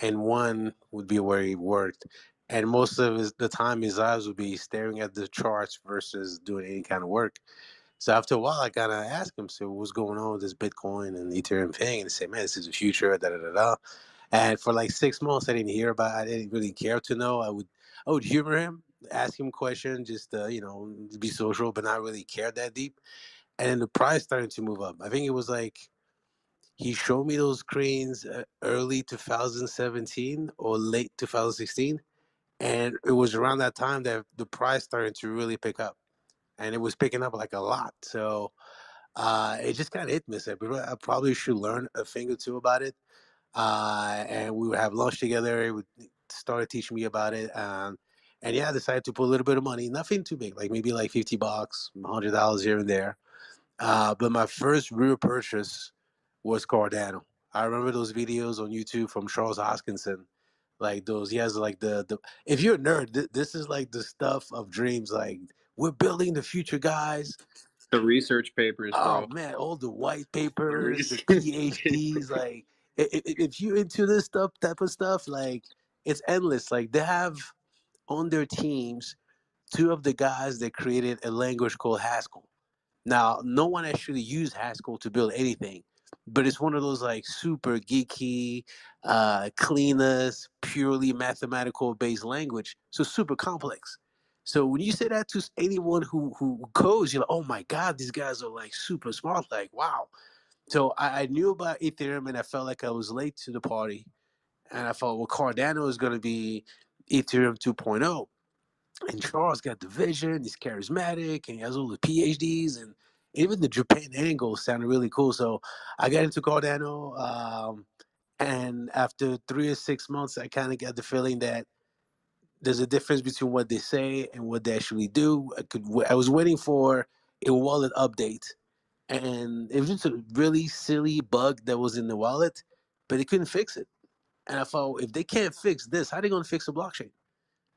[SPEAKER 1] and one would be where he worked. And most of the time, his eyes would be staring at the charts versus doing any kind of work. So after a while, I kind of asked him, "So what's going on with this Bitcoin and Ethereum thing?" And he said, "Man, this is the future." Da da da da. And for like 6 months, I didn't hear about. I didn't really care to know. I would humor him, ask him questions, just be social, but not really care that deep. And then the price started to move up. I think it was like he showed me those screens early 2017 or late 2016, and it was around that time that the price started to really pick up, and it was picking up like a lot. So it just kind of hit me. I said, I probably should learn a thing or two about it. And we would have lunch together. He would start teaching me about it. And yeah, I decided to put a little bit of money, nothing too big, like maybe like $50, $100 here and there. But my first real purchase was Cardano. I remember those videos on YouTube from Charles Hoskinson. Like those, he has like the. If you're a nerd, this is like the stuff of dreams. Like we're building the future, guys.
[SPEAKER 3] The research papers,
[SPEAKER 1] Oh
[SPEAKER 3] bro.
[SPEAKER 1] man, all the white
[SPEAKER 3] The
[SPEAKER 1] papers, the
[SPEAKER 3] research
[SPEAKER 1] PhDs.
[SPEAKER 3] papers.
[SPEAKER 1] Like if you're into this stuff, type of stuff, like it's endless. Like they have on their teams two of the guys that created a language called Haskell. Now, no one actually used Haskell to build anything, but it's one of those like super geeky, cleanest, purely mathematical based language. So super complex. So when you say that to anyone who codes, you're like, oh my God, these guys are like super smart. Like, wow. So I knew about Ethereum and I felt like I was late to the party. And I thought, well, Cardano is going to be Ethereum 2.0. And Charles got the vision. He's charismatic, and he has all the PhDs, and even the Japan angle sounded really cool. So I got into Cardano, and after 3 or 6 months, I kind of got the feeling that there's a difference between what they say and what they actually do. I was waiting for a wallet update, and it was just a really silly bug that was in the wallet, but they couldn't fix it. And I thought, if they can't fix this, how are they going to fix the blockchain?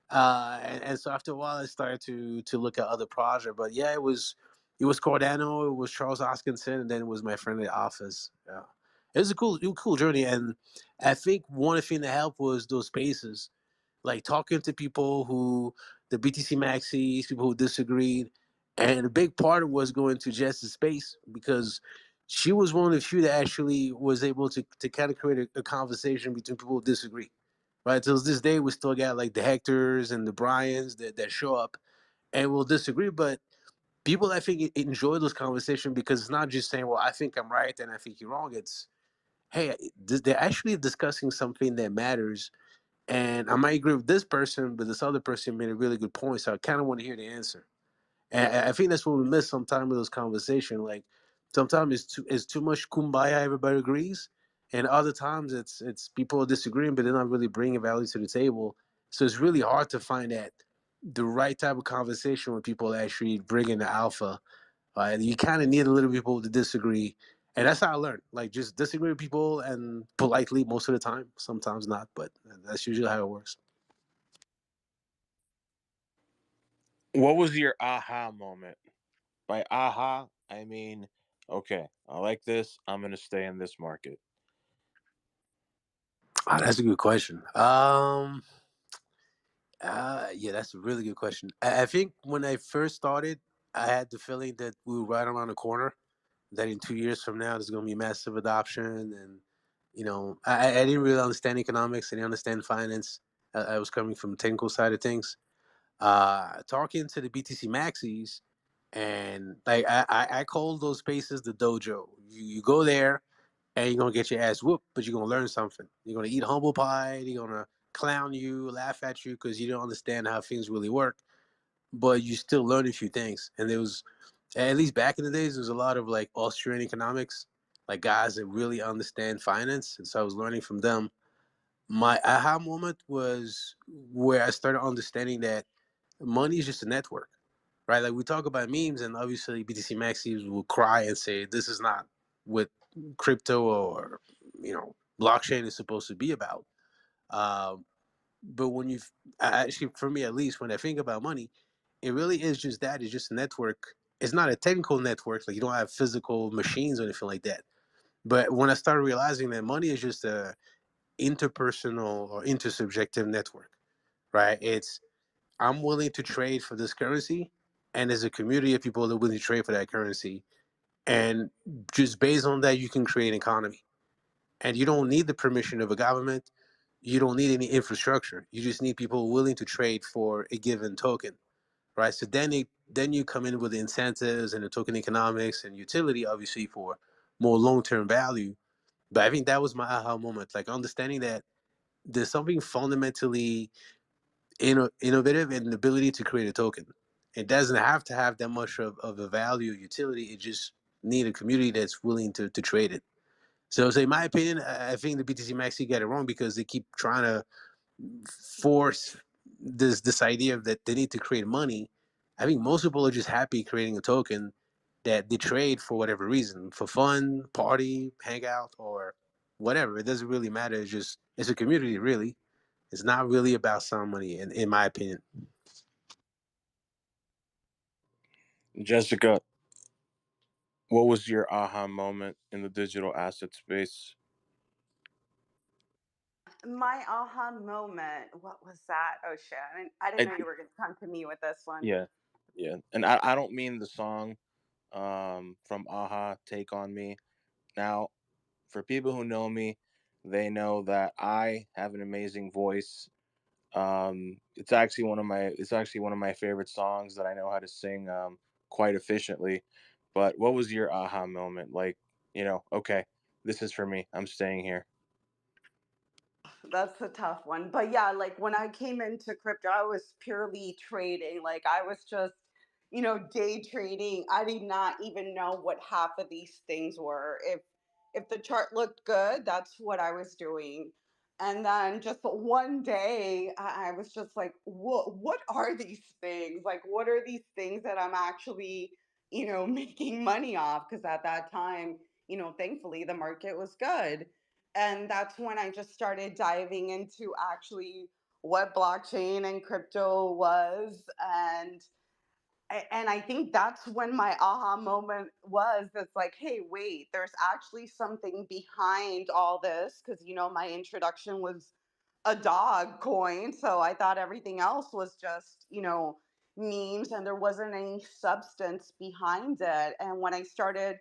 [SPEAKER 1] And so after a while, I started to look at other projects. But yeah, it was Cardano, it was Charles Hoskinson, and then it was my friend at the office. Yeah, it was a cool journey. And I think one thing that helped was those spaces, like talking to people who the BTC Maxis, people who disagreed, and a big part was going to Jess's space because she was one of the few that actually was able to kind of create a conversation between people who disagree. Right, till this day, we still got like the Hectors and the Bryans that show up and will disagree, but people I think enjoy those conversations because it's not just saying, "Well, I think I'm right and I think you're wrong." It's, hey, they're actually discussing something that matters, and I might agree with this person, but this other person made a really good point, so I kind of want to hear the answer. And I think that's what we miss sometimes with those conversations. Like sometimes it's too much kumbaya, everybody agrees, and other times it's people disagreeing, but they're not really bringing value to the table. So it's really hard to find that the right type of conversation when people actually bring in the alpha. You kind of need a little people to disagree, and that's how I learned. Like just disagree with people and politely most of the time. Sometimes not, but that's usually how it works.
[SPEAKER 2] What was your aha moment? By aha, I mean, okay, I like this. I'm going to stay in this market.
[SPEAKER 1] That's a good question. Yeah, that's a really good question. I think when I first started, I had the feeling that we were right around the corner. That in 2 years from now, there's going to be massive adoption, and I didn't really understand economics. I didn't understand finance. I was coming from the technical side of things. Talking to the BTC Maxis, and like I call those spaces the dojo. You go there, and you're gonna get your ass whooped, but you're gonna learn something. You're gonna eat humble pie. They're gonna clown you, laugh at you because you don't understand how things really work. But you still learn a few things. And there was, at least back in the days, there was a lot of like Austrian economics, like guys that really understand finance. And so I was learning from them. My aha moment was where I started understanding that money is just a network, right? Like we talk about memes, and obviously BTC Maxis will cry and say this is not what crypto or blockchain is supposed to be about. Um, but when you actually, for me at least, when I think about money, it really is just that. It's just a network. It's not a technical network. Like you don't have physical machines or anything like that. But when I started realizing that money is just a interpersonal or intersubjective network, right? It's I'm willing to trade for this currency, and there's a community of people that are willing to trade for that currency, and just based on that, you can create an economy, and you don't need the permission of a government. You don't need any infrastructure. You just need people willing to trade for a given token, right? So then you come in with the incentives and the token economics and utility, obviously for more long term value. But I think that was my aha moment, like understanding that there's something fundamentally innovative in the ability to create a token. It doesn't have to have that much of a value or utility. It just need a community that's willing to trade it. So in my opinion, I think the BTC Maxi got it wrong because they keep trying to force this idea of that they need to create money. I think most people are just happy creating a token that they trade for whatever reason, for fun, party, hangout, or whatever. It doesn't really matter. It's a community, really. It's not really about some money, in my opinion.
[SPEAKER 2] Jessica, what was your aha moment in the digital asset space?
[SPEAKER 6] My aha moment. What was that? Oh shit! I didn't
[SPEAKER 2] I,
[SPEAKER 6] know you were going to come to me with this one.
[SPEAKER 2] yeah, yeah. And I don't mean the song from Aha, Take On Me. Now, for people who know me, they know that I have an amazing voice. It's actually one of my favorite songs that I know how to sing quite efficiently. But what was your aha moment? Like, okay, this is for me. I'm staying here.
[SPEAKER 6] That's a tough one. But yeah, like when I came into crypto, I was purely trading. Like I was just, day trading. I did not even know what half of these things were. If the chart looked good, that's what I was doing. And then just one day, I was just like, what are these things? Like, what are these things that I'm actually, making money off? Because at that time, thankfully the market was good. And that's when I just started diving into actually what blockchain and crypto was. And I think that's when my aha moment was. That's like, hey, wait, there's actually something behind all this. Because, my introduction was a dog coin. So I thought everything else was just, memes and there wasn't any substance behind it. And when I started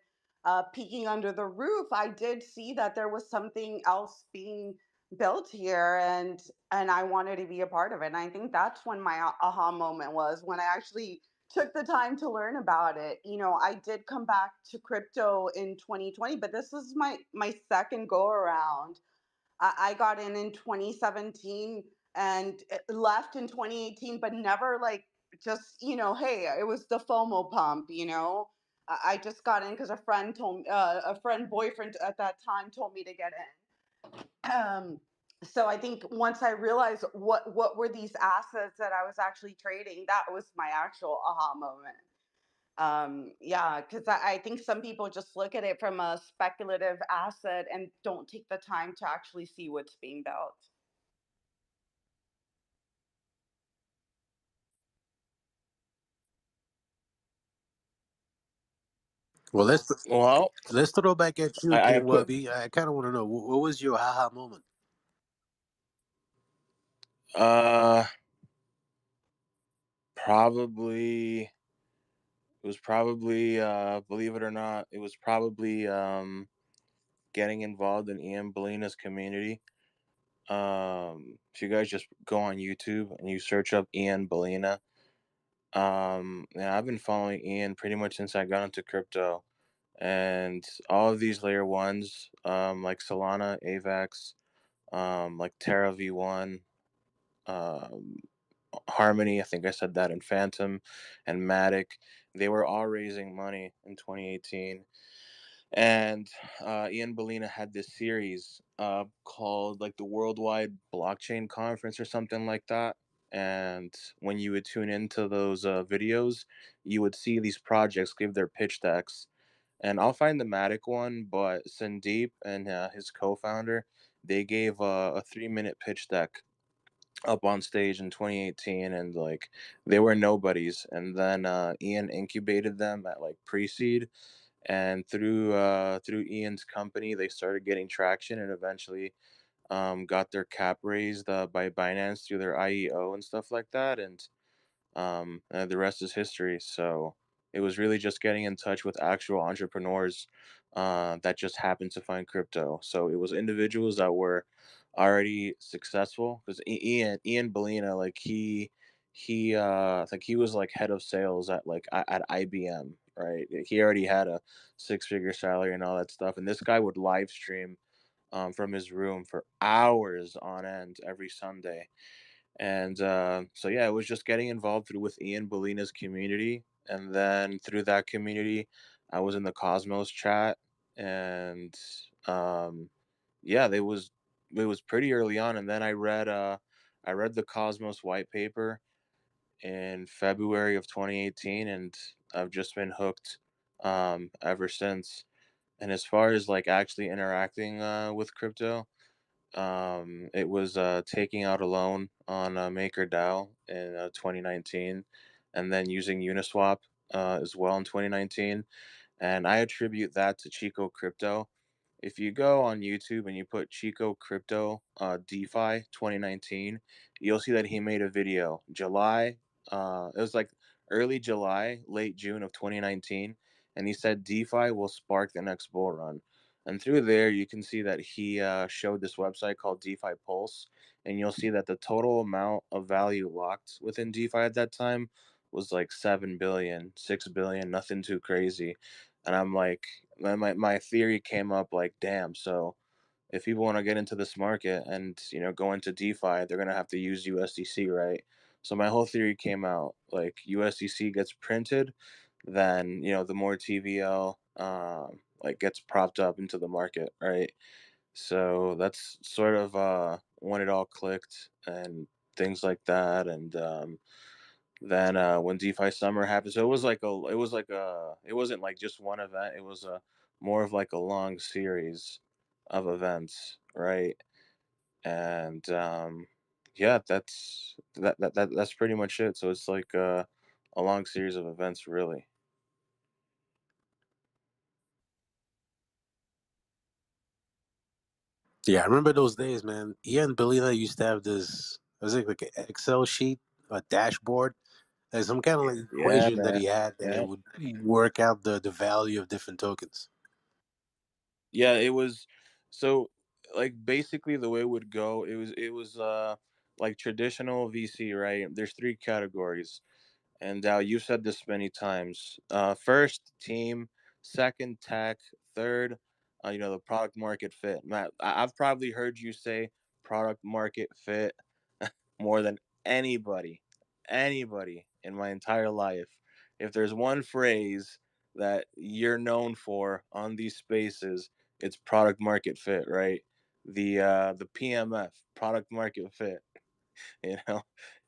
[SPEAKER 6] peeking under the roof, I did see that there was something else being built here, and I wanted to be a part of it. And I think that's when my aha moment was, when I actually took the time to learn about it. I did come back to crypto in 2020, but this is my second go around. I got in 2017 and left in 2018, but never like just, hey, it was the FOMO pump, I just got in because a friend boyfriend at that time told me to get in. So I think once I realized what were these assets that I was actually trading, that was my actual aha moment. Yeah, because I think some people just look at it from a speculative asset and don't take the time to actually see what's being built.
[SPEAKER 1] Well,
[SPEAKER 2] Well,
[SPEAKER 1] let's throw back at you,
[SPEAKER 2] I
[SPEAKER 1] King
[SPEAKER 2] put
[SPEAKER 1] Wubby. I kind of want to know what was your aha moment.
[SPEAKER 2] uh probably it was probably believe it or not, it was probably getting involved in Ian Bellina's community. If you guys just go on YouTube and you search up Ian Bellina, yeah, I've been following Ian pretty much since I got into crypto, and all of these layer ones, like Solana, Avax, like Terra V1, um, Harmony, I think I said that, and Phantom, and Matic, they were all raising money in 2018. And Ian Bellina had this series called like the Worldwide Blockchain Conference or something like that. And when you would tune into those videos, you would see these projects give their pitch decks. And I'll find the Matic one, but Sandeep and his co-founder, they gave a 3-minute pitch deck up on stage in 2018, and like they were nobodies. And then Ian incubated them at like pre-seed, and through Ian's company, they started getting traction, and eventually got their cap raised by Binance through their IEO and stuff like that. And the rest is history. So it was really just getting in touch with actual entrepreneurs that just happened to find crypto. So it was individuals that were already successful, because Ian Bellina, like he was like head of sales at at IBM, right? He already had a 6-figure salary and all that stuff, and this guy would live stream from his room for hours on end every Sunday. And so yeah, it was just getting involved through with Ian Bellina's community, and then through that community, I was in the Cosmos chat, and um, yeah, it was pretty early on, and then I read the Cosmos white paper in February of 2018, and I've just been hooked ever since. And as far as like actually interacting with crypto, it was taking out a loan on MakerDAO in 2019, and then using Uniswap as well in 2019. And I attribute that to Chico Crypto. If you go on YouTube and you put Chico Crypto DeFi 2019, you'll see that he made a video it was like early July, late June of 2019, and he said DeFi will spark the next bull run. And through there, you can see that he showed this website called DeFi Pulse, and you'll see that the total amount of value locked within DeFi at that time was like 7 billion, 6 billion, nothing too crazy. And I'm like, my theory came up like, damn, so if people want to get into this market and go into DeFi, they're gonna have to use USDC, right? So my whole theory came out like USDC gets printed, then the more TVL like gets propped up into the market, right? So that's sort of when it all clicked and things like that. And then when DeFi Summer happened, so it wasn't like just one event. It was a more of like a long series of events, right? And yeah, that's pretty much it. So it's like a long series of events, really.
[SPEAKER 1] Yeah, I remember those days, man. Ian and Belina used to have this, was it like an Excel sheet, a dashboard, like some kind of like
[SPEAKER 2] Yeah,
[SPEAKER 1] equation that
[SPEAKER 2] man.
[SPEAKER 1] he had that it
[SPEAKER 2] Yeah.
[SPEAKER 1] would work out the value of different tokens.
[SPEAKER 2] Yeah, it was so like basically the way it would go, it was like traditional VC, right? There's three categories. And you said this many times. First, team. Second, tech. Third, the product market fit. Matt, I've probably heard you say product market fit more than anybody in my entire life. If there's one phrase that you're known for on these spaces, it's product market fit, right? The PMF, product market fit, you know.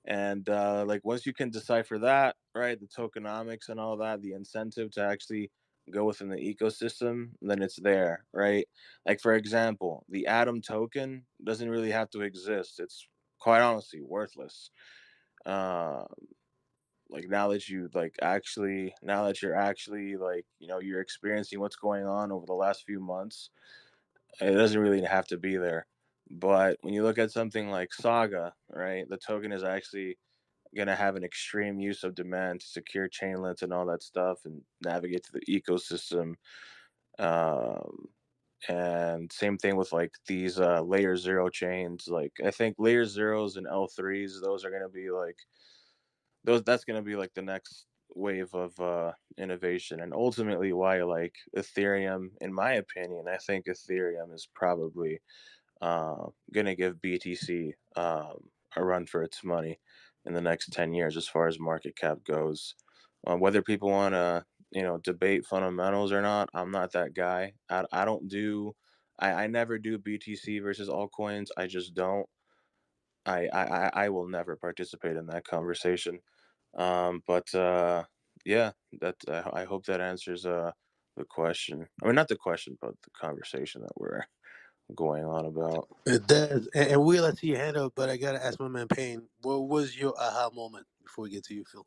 [SPEAKER 2] And like once you can decipher that, right, the tokenomics and all that, the incentive to actually go within the ecosystem, then it's there, right? Like for example, the atom token doesn't really have to exist. It's quite honestly worthless. uh, like now that you're actually like you're experiencing what's going on over the last few months, it doesn't really have to be there. But when you look at something like Saga, right, the token is actually going to have an extreme use of demand to secure chainlets and all that stuff and navigate through the ecosystem. Um, and same thing with like these layer zero chains. Like I think layer zeros and L3s, those are going to be like those. That's going to be like the next wave of innovation, and ultimately why like Ethereum, in my opinion, I think Ethereum is probably going to give BTC a run for its money in the next 10 years as far as market cap goes. Whether people want to, debate fundamentals or not, I'm not that guy. I don't do, I never do BTC versus altcoins. I just don't. I will never participate in that conversation. But yeah, I hope that answers the question. I mean, not the question, but the conversation that we're going on about.
[SPEAKER 1] It does. And we'll let you handle, but I gotta ask my man Payne, what was your aha moment before we get to you, Phil?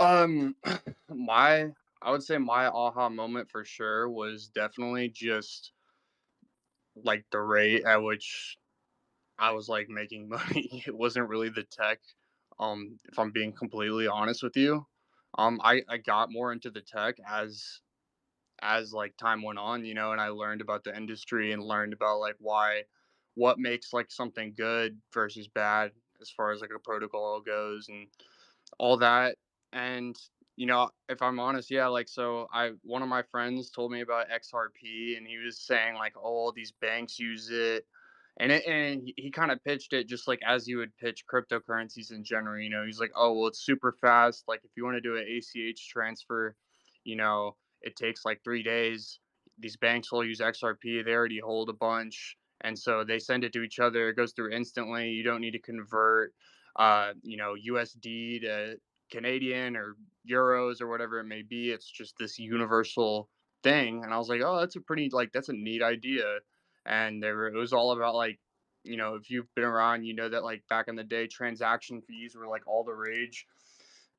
[SPEAKER 3] Um, my I would say my aha moment for sure was definitely just like the rate at which I was like making money. It wasn't really the tech. If I'm being completely honest with you, I got more into the tech as like time went on, and I learned about the industry and learned about like what makes like something good versus bad as far as like a protocol goes and all that. And if I'm honest, yeah, like so I one of my friends told me about XRP and he was saying like, oh, all these banks use it. And he kind of pitched it just like as you would pitch cryptocurrencies in general. He's like, oh, well, it's super fast. Like, if you want to do an ACH transfer, it takes like 3 days. These banks will use XRP. They already hold a bunch. And so they send it to each other. It goes through instantly. You don't need to convert, USD to Canadian or euros or whatever it may be. It's just this universal thing. And I was like, oh, that's a neat idea. And it was all about like, if you've been around, you know that like back in the day, transaction fees were like all the rage.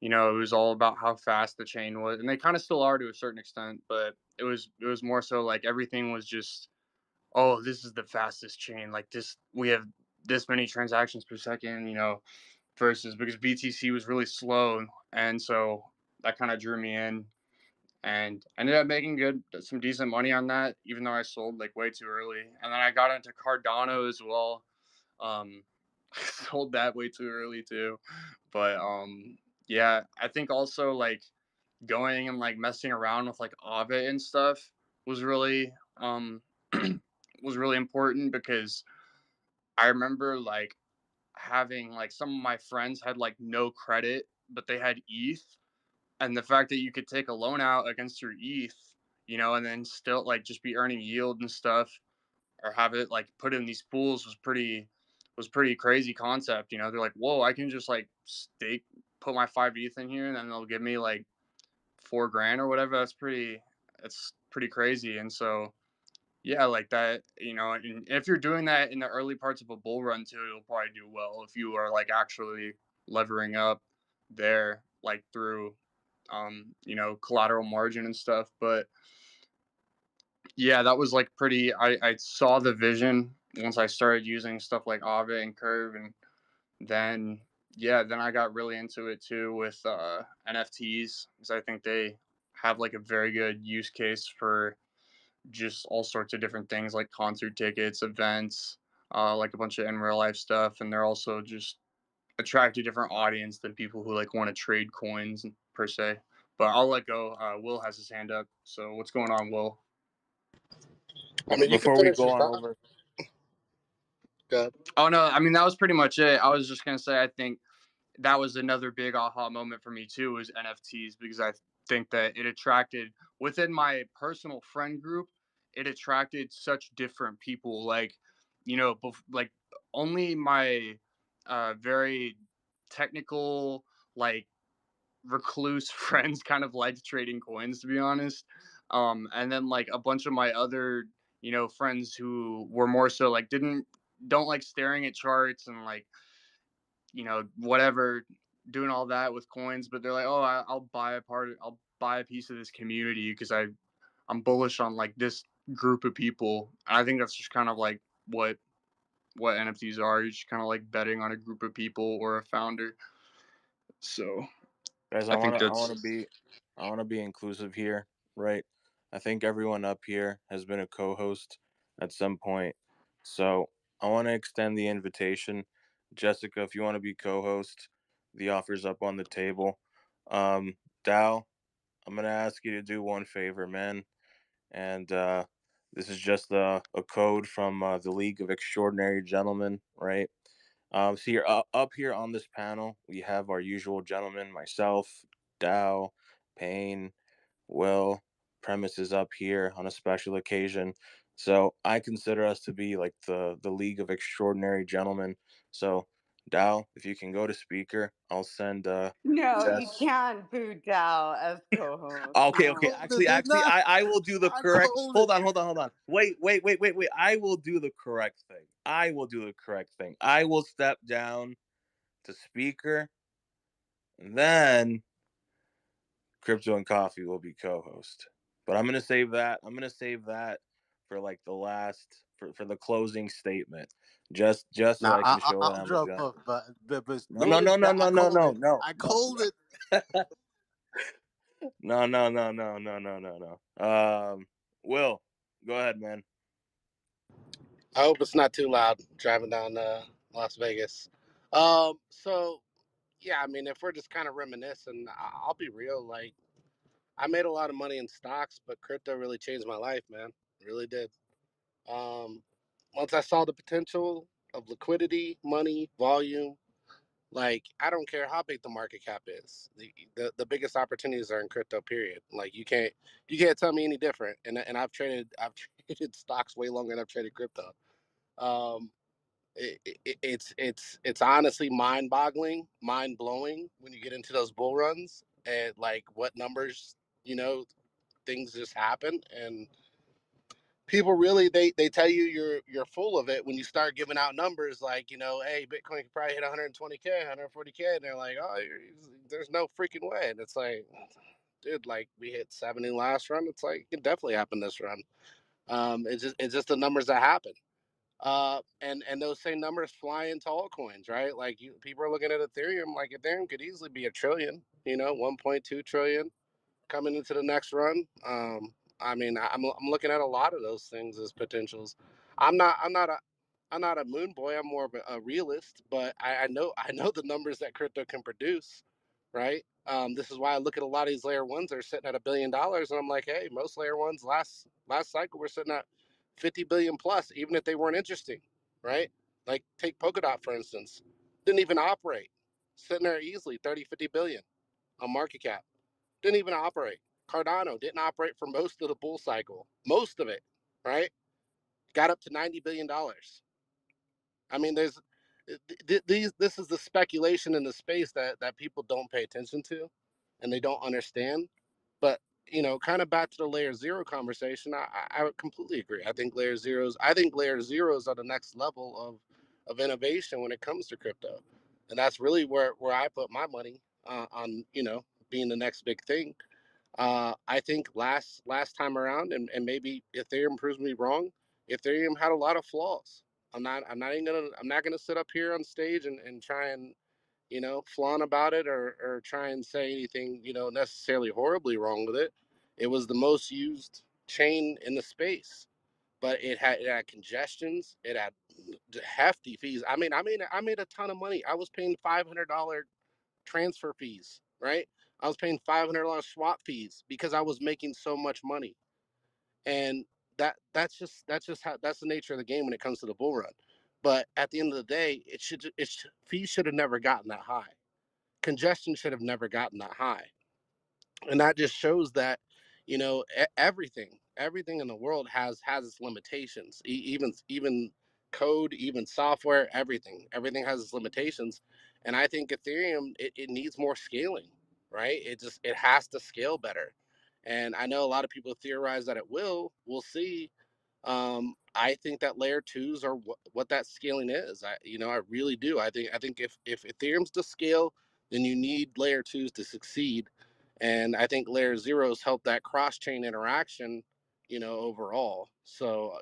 [SPEAKER 3] It was all about how fast the chain was, and they kind of still are to a certain extent. But it was more so like everything was just, oh, this is the fastest chain. Like this, we have this many transactions per second. Versus because BTC was really slow, and so that kind of drew me in, and I ended up making some decent money on that, even though I sold like way too early. And then I got into Cardano as well. Sold that way too early too, but yeah, I think also like going and like messing around with like Aave and stuff was really was really important because I remember like having like some of my friends had like no credit, but they had ETH, and the fact that you could take a loan out against your ETH, and then still like just be earning yield and stuff, or have it like put in these pools was pretty crazy concept. They're like, whoa, I can just like put my 5 ETH in here, and then they'll give me like 4 grand or whatever. That's pretty crazy. And so yeah, like that, and if you're doing that in the early parts of a bull run too, you'll probably do well if you are like actually levering up there, like through collateral margin and stuff. But yeah, that was like pretty. I saw the vision once I started using stuff like Aave and Curve, and then then I got really into it too with NFTs, because I think they have like a very good use case for just all sorts of different things like concert tickets, events, like a bunch of in real life stuff, and they're also just attract a different audience than people who like want to trade coins per se. But I'll let go. Will has his hand up. So what's going on, Will?
[SPEAKER 7] I mean, you can
[SPEAKER 2] Before we
[SPEAKER 7] finish
[SPEAKER 2] go
[SPEAKER 7] your
[SPEAKER 2] on
[SPEAKER 7] thought.
[SPEAKER 2] over,
[SPEAKER 7] Good.
[SPEAKER 3] Oh no, I mean that was pretty much it. I was just gonna say I think that was another big aha moment for me too, was NFTs, because I think that it attracted, within my personal friend group, it attracted such different people. Like, like only my very technical, like recluse friends kind of liked trading coins, to be honest. And then like a bunch of my other, friends who were more so like don't like staring at charts and like, whatever, doing all that with coins, but they're like, oh, I'll buy a piece of this community because I'm bullish on like this group of people. And I think that's just kind of like what NFTs are. You're just kind of like betting on a group of people or a founder. So
[SPEAKER 2] guys,
[SPEAKER 3] I think
[SPEAKER 2] I
[SPEAKER 3] that's
[SPEAKER 2] want to be inclusive here, right? I think everyone up here has been a co-host at some point, so I want to extend the invitation. Jessica, if you want to be co-host, the offer's up on the table. Dow, I'm gonna ask you to do one favor, man, and this is just a code from the League of Extraordinary Gentlemen, right? So here, up here on this panel, we have our usual gentlemen: myself, Dow, Payne, Will. Premise is up here on a special occasion. So I consider us to be like the League of Extraordinary Gentlemen. So Dow, if you can go to speaker, I'll send
[SPEAKER 6] No, you
[SPEAKER 2] Jess.
[SPEAKER 6] can't boot Dal as co-host.
[SPEAKER 2] Okay, okay.
[SPEAKER 6] No.
[SPEAKER 1] Told it, didn't
[SPEAKER 2] Actually,
[SPEAKER 1] I?
[SPEAKER 2] I will do the
[SPEAKER 1] I
[SPEAKER 2] correct.
[SPEAKER 1] told it.
[SPEAKER 2] Hold on. Wait. I will do the correct thing. I will do the correct thing. I will step down to speaker, and then Crypto and Coffee will be co-host. But I'm gonna save that. I'm gonna save that for like the last for the closing statement, just so
[SPEAKER 1] Now
[SPEAKER 2] I can show that
[SPEAKER 1] I'll
[SPEAKER 2] I'm a
[SPEAKER 1] drop
[SPEAKER 2] gentleman.
[SPEAKER 1] off, but
[SPEAKER 2] No,
[SPEAKER 1] rule
[SPEAKER 2] no, no,
[SPEAKER 1] is
[SPEAKER 2] no,
[SPEAKER 1] that I
[SPEAKER 2] no, no,
[SPEAKER 1] called
[SPEAKER 2] no,
[SPEAKER 1] it.
[SPEAKER 2] no,
[SPEAKER 1] I
[SPEAKER 2] no,
[SPEAKER 1] called it.
[SPEAKER 2] no. Will, go ahead, man.
[SPEAKER 7] I hope it's not too loud driving down Las Vegas. So yeah, I mean, if we're just kind of reminiscing, I'll be real. Like, I made a lot of money in stocks, but crypto really changed my life, man. It really did. Um, Once I saw the potential of liquidity, money, volume, like I don't care how big the market cap is. The biggest opportunities are in crypto. Period. Like you can't tell me any different. And I've traded stocks way longer than I've traded crypto. Um, it's honestly mind-boggling, mind-blowing when you get into those bull runs and like what numbers, you know, things just happen. And people really they tell you you're full of it when you start giving out numbers like, hey, Bitcoin could probably hit 120K, 140K, and they're like, oh, there's no freaking way. And it's like, dude, like we hit 70 last run. It's like it can definitely happen this run. It's just the numbers that happen. And those same numbers fly into altcoins, right? Like people are looking at Ethereum, like Ethereum could easily be a trillion, 1.2 trillion coming into the next run. I mean, I'm looking at a lot of those things as potentials. I'm not I'm not a I'm not a moon boy. I'm more of a realist, but I know the numbers that crypto can produce, right? This is why I look at a lot of these layer ones that are sitting at $1 billion, and I'm like, hey, most layer ones last cycle were sitting at 50 billion plus, even if they weren't interesting, right? Like take Polkadot for instance, didn't even operate, sitting there easily 30, 50 billion on market cap, didn't even operate. Cardano didn't operate for most of the bull cycle, most of it, right? Got up to $90 billion. I mean, this is the speculation in the space that people don't pay attention to, and they don't understand. But kind of back to the layer zero conversation, I would completely agree. I think layer zeros are the next level of innovation when it comes to crypto, and that's really where I put my money on being the next big thing. I think last time around, and maybe Ethereum proves me wrong. Ethereum had a lot of flaws. I'm not gonna sit up here on stage and try and flaunt about it, or try and say anything necessarily horribly wrong with it. It was the most used chain in the space, but it had congestions. It had hefty fees. I made a ton of money. I was paying $500 transfer fees, right? I was paying $500 swap fees because I was making so much money. And that's the nature of the game when it comes to the bull run. But at the end of the day, fees should have never gotten that high. Congestion should have never gotten that high. And that just shows that everything in the world has its limitations. Even code, even software, everything has its limitations. And I think Ethereum, it needs more scaling, right? It has to scale better. And I know a lot of people theorize that it will. We'll see. I think that layer twos are what that scaling is. I really do. I think if Ethereum's to scale, then you need layer twos to succeed. And I think layer zeros help that cross chain interaction, overall. So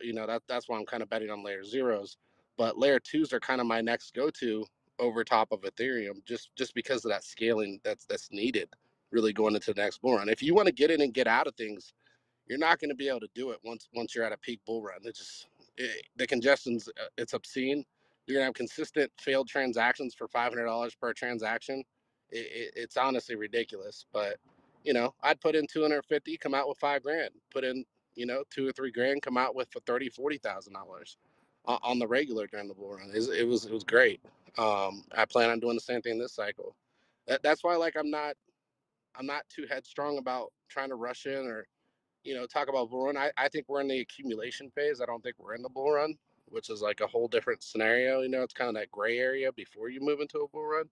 [SPEAKER 7] that's why I'm kind of betting on layer zeros. But layer twos are kind of my next go to over top of Ethereum, just because of that scaling that's needed, really going into the next bull run. If you want to get in and get out of things, you're not going to be able to do it once you're at a peak bull run. The congestion's it's obscene. You're gonna have consistent failed transactions for $500 per transaction. It's honestly ridiculous. But I'd put in 250, come out with 5 grand. Put in 2 or 3 grand, come out with for 30, $40,000 on the regular during the bull run. It was great. I plan on doing the same thing this cycle. That's why I'm not too headstrong about trying to rush in or talk about bull run. I think we're in the accumulation phase. I don't think we're in the bull run, which is like a whole different scenario. It's kind of that gray area before you move into a bull run.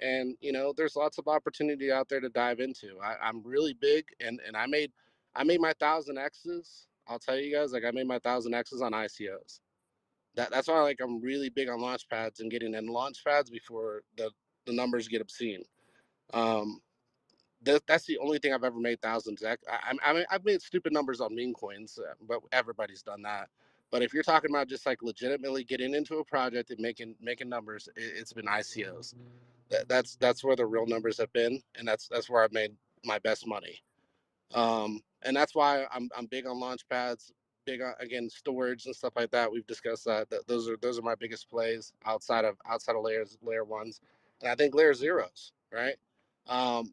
[SPEAKER 7] And there's lots of opportunity out there to dive into. I'm really big, and I made my 1,000 X's. I'll tell you guys, like I made my 1,000 X's on ICOs. That's why I'm really big on launch pads and getting in launch pads before the numbers get obscene. Um, that's the only thing I've ever made thousands. I've made stupid numbers on meme coins, but everybody's done that. But if you're talking about just like legitimately getting into a project and making numbers, it's been ICOs. That's where the real numbers have been, and that's where I've made my best money. And that's why I'm big on launch pads, big on, again, storage and stuff like that. We've discussed that. Those are my biggest plays outside of layer ones, and I think layer zeros, right?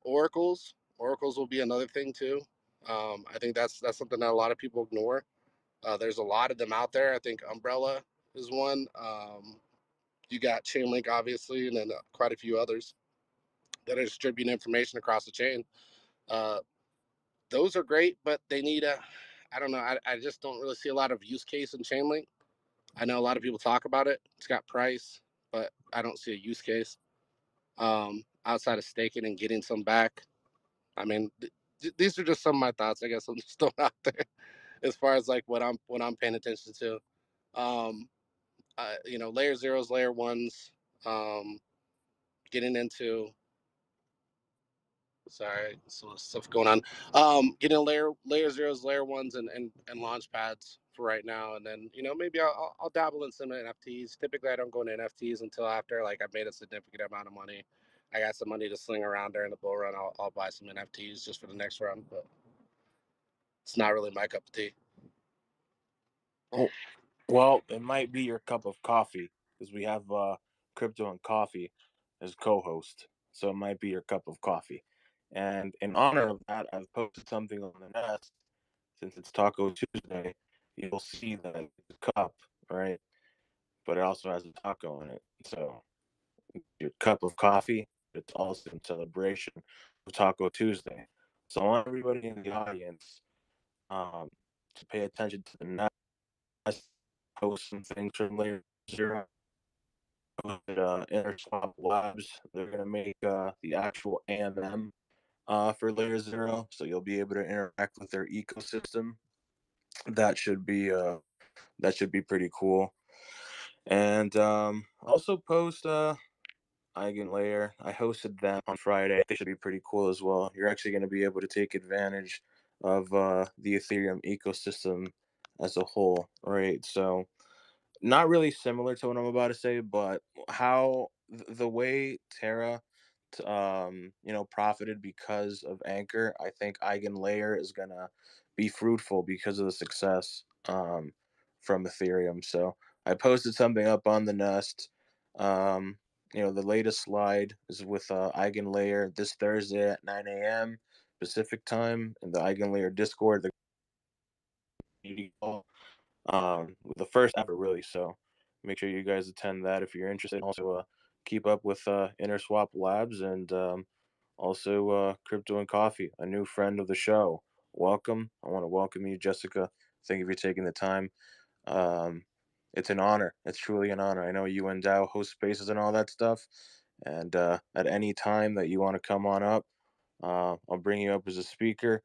[SPEAKER 7] Oracles will be another thing too. I think that's something that a lot of people ignore. There's a lot of them out there. I think Umbrella is one. You got Chainlink, obviously, and then quite a few others that are distributing information across the chain. Uh, those are great, but they need I don't know. I just don't really see a lot of use case in Chainlink. I know a lot of people talk about it. It's got price, but I don't see a use case outside of staking and getting some back. I mean, these are just some of my thoughts. I guess I'm just throwing out there as far as like what I'm paying attention to. Um, layer zeros, layer ones, getting into. Sorry, so stuff going on. Getting layer zeros, layer ones, and launch pads for right now, and then maybe I'll dabble in some NFTs. Typically, I don't go into NFTs until after like I've made a significant amount of money. I got some money to sling around during the bull run. I'll buy some NFTs just for the next run, but it's not really my cup of tea.
[SPEAKER 2] Oh, well, it might be your cup of coffee because we have Crypto and Coffee as co-host, so it might be your cup of coffee. And in honor of that, I've posted something on the nest. Since it's Taco Tuesday, you'll see that it's a cup, right? But it also has a taco in it. So your cup of coffee, it's also in celebration of Taco Tuesday. So I want everybody in the audience to pay attention to the next post some things from Layer Zero at Interswap Labs. They're gonna make the actual AMM for Layer Zero, so you'll be able to interact with their ecosystem. That should be pretty cool. And also post Eigenlayer. I hosted them on Friday. They should be pretty cool as well. You're actually going to be able to take advantage of the Ethereum ecosystem as a whole, right? So not really similar to what I'm about to say, but how the way Terra, profited because of Anchor, I think Eigenlayer is gonna be fruitful because of the success from Ethereum. So I posted something up on the Nest. The latest slide is with Eigenlayer this Thursday at 9 a.m. Pacific time in the Eigenlayer Discord. The community call the first ever really. So make sure you guys attend that if you're interested. Also, keep up with Interswap Labs and also Crypto and Coffee, a new friend of the show. Welcome. I want to welcome you, Jessica. Thank you for taking the time. It's an honor. It's truly an honor. I know you and Dow host spaces and all that stuff. And at any time that you want to come on up, I'll bring you up as a speaker.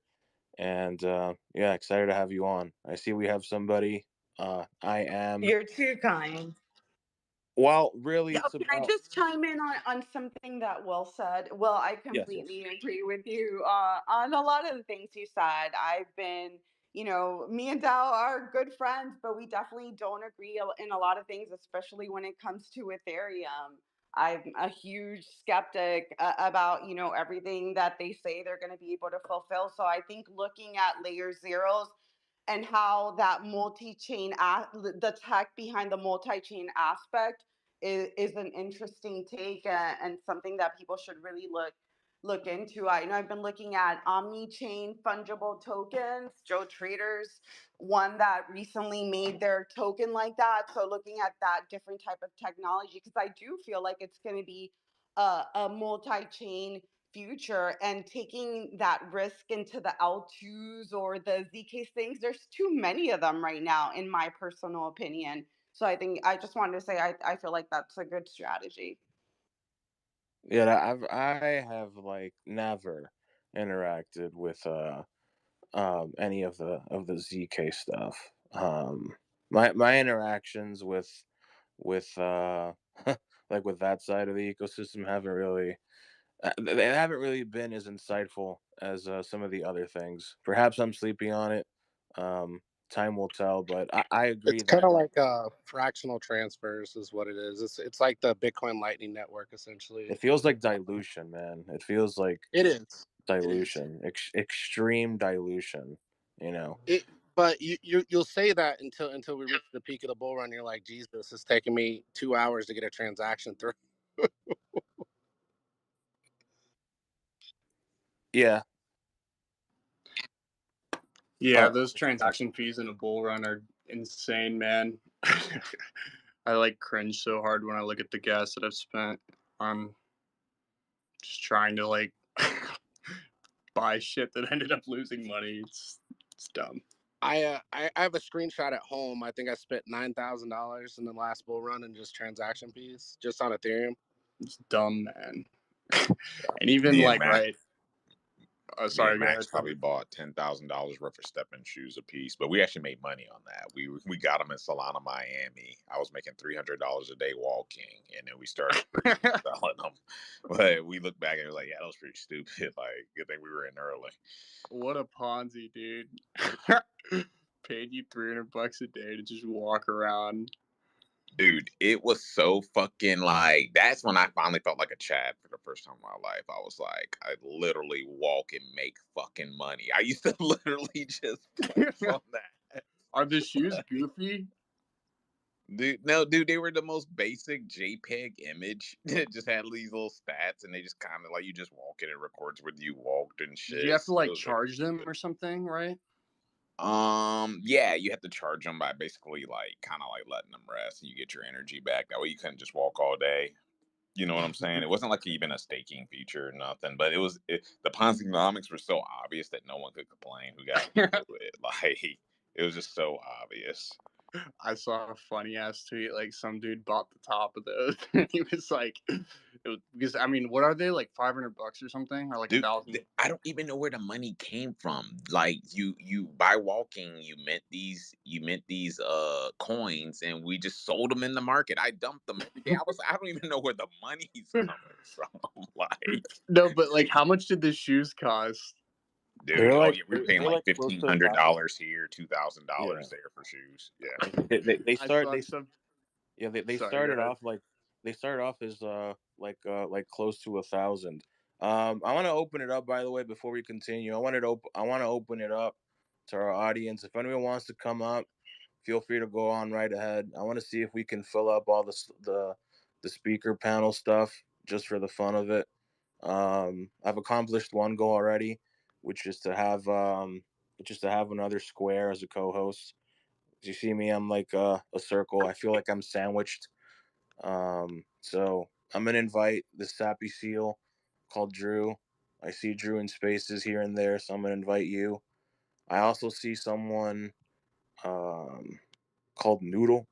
[SPEAKER 2] And yeah, excited to have you on. I see we have somebody. I am.
[SPEAKER 6] You're too kind.
[SPEAKER 2] Well, really,
[SPEAKER 6] Yeah,
[SPEAKER 2] it's
[SPEAKER 6] can I
[SPEAKER 2] about.
[SPEAKER 6] just chime in on something that Will said? Well, I
[SPEAKER 2] Yes, yes.
[SPEAKER 6] completely agree with you on a lot of the things you said. I've been, me and Dal are good friends, but we definitely don't agree in a lot of things, especially when it comes to Ethereum. I'm a huge skeptic about, everything that they say they're going to be able to fulfill. So I think looking at layer zeros and how that multi-chain, the tech behind the multi-chain aspect is an interesting take and something that people should really look into. I know I've been looking at omni-chain fungible tokens. Joe Traders, one that recently made their token like that. So looking at that different type of technology, because I do feel like it's going to be a multi-chain future, and taking that risk into the L2s or the ZK things, there's too many of them right now, in my personal opinion. So I think I just wanted to say I feel like that's a good strategy.
[SPEAKER 2] Yeah, I have like never interacted with any of the ZK stuff. My interactions with like with that side of the ecosystem haven't really they haven't really been as insightful as some of the other things. Perhaps I'm sleeping on it. Um, Time will tell, but I agree
[SPEAKER 7] It's kind
[SPEAKER 2] that
[SPEAKER 7] of like fractional transfers is what it is. It's like the Bitcoin Lightning Network essentially.
[SPEAKER 2] it feels like dilution, man. It feels like
[SPEAKER 7] It is. It is.
[SPEAKER 2] dilution, extreme dilution. You know.
[SPEAKER 7] It. But you'll say that until we reach the peak of the bull run. You're like, Jesus, it's taking me 2 hours to get a transaction through.
[SPEAKER 2] Yeah.
[SPEAKER 3] Yeah,
[SPEAKER 2] Are
[SPEAKER 3] those transaction fees in a bull run are insane, man. I like cringe so hard when I look at the gas that I've spent on just trying to like buy shit that ended up losing money. It's dumb.
[SPEAKER 7] I have a screenshot at home. I think I spent $9,000 in the last bull run in just transaction fees, just on Ethereum.
[SPEAKER 3] It's dumb, man. And even
[SPEAKER 5] Me and
[SPEAKER 3] like
[SPEAKER 5] Max,
[SPEAKER 3] right.
[SPEAKER 5] me
[SPEAKER 3] Sorry,
[SPEAKER 5] and
[SPEAKER 3] go
[SPEAKER 5] Max
[SPEAKER 3] ahead.
[SPEAKER 5] probably bought $10,000 worth of stepping shoes a piece, but we actually made money on that. We got them in Solana, Miami. I was making $300 a day walking, and then we started selling them. But we look back and we're like, yeah, that was pretty stupid. Like, good thing we were in early.
[SPEAKER 3] What a Ponzi, dude. Paid you $300 a day to just walk around.
[SPEAKER 5] Dude, it was so fucking like that's when I finally felt like a Chad for the first time in my life. I was like, I literally walk and make fucking money. I used to literally just flex on that.
[SPEAKER 3] Are the shoes goofy?
[SPEAKER 5] Dude, no, dude, they were the most basic JPEG image. It just had these little stats, and they just kind of like you just walk it, it records where you walked and
[SPEAKER 3] Did you
[SPEAKER 5] shit.
[SPEAKER 3] have to
[SPEAKER 5] So it
[SPEAKER 3] like
[SPEAKER 5] was very
[SPEAKER 3] charge them
[SPEAKER 5] stupid.
[SPEAKER 3] or something, right?
[SPEAKER 5] Yeah, you have to charge them by basically like kind of like letting them rest, and you get your energy back. That way, you couldn't just walk all day. You know what I'm saying? It wasn't like even a staking feature or nothing, but the Ponzi-nomics were so obvious that no one could complain who got into it. Like it was just so obvious.
[SPEAKER 3] I saw a funny ass tweet, like some dude bought the top of those. And he was like, because I mean, what are they, like $500 or something, or like
[SPEAKER 5] Dude,
[SPEAKER 3] 1,000?
[SPEAKER 5] I don't even know where the money came from. Like you by walking, you mint these coins, and we just sold them in the market. I dumped them every day. I don't even know where the money's coming from. Like,
[SPEAKER 3] No, but like, how much did the shoes cost?
[SPEAKER 5] dude,
[SPEAKER 2] They're
[SPEAKER 5] oh
[SPEAKER 2] like
[SPEAKER 5] yeah, we were paying like
[SPEAKER 2] close
[SPEAKER 5] fifteen
[SPEAKER 2] to
[SPEAKER 5] hundred
[SPEAKER 2] 1,000.
[SPEAKER 5] dollars here, $2,000 there for shoes. Yeah.
[SPEAKER 2] They
[SPEAKER 3] I
[SPEAKER 2] start
[SPEAKER 3] saw
[SPEAKER 2] they
[SPEAKER 3] some.
[SPEAKER 2] Yeah, they
[SPEAKER 3] Sorry, go
[SPEAKER 2] started
[SPEAKER 3] ahead.
[SPEAKER 2] off as like close to 1,000. I want to open it up, by the way, before we continue. I want to open it up to our audience. If anyone wants to come up, feel free to go on right ahead. I want to see if we can fill up all the speaker panel stuff just for the fun of it. I've accomplished one goal already, which is to have another square as a co-host. As you see me, I'm like a circle. I feel like I'm sandwiched. So I'm gonna invite the sappy seal called Drew. I see Drew in spaces here and there, so I'm gonna invite you. I also see someone um, called Noodle,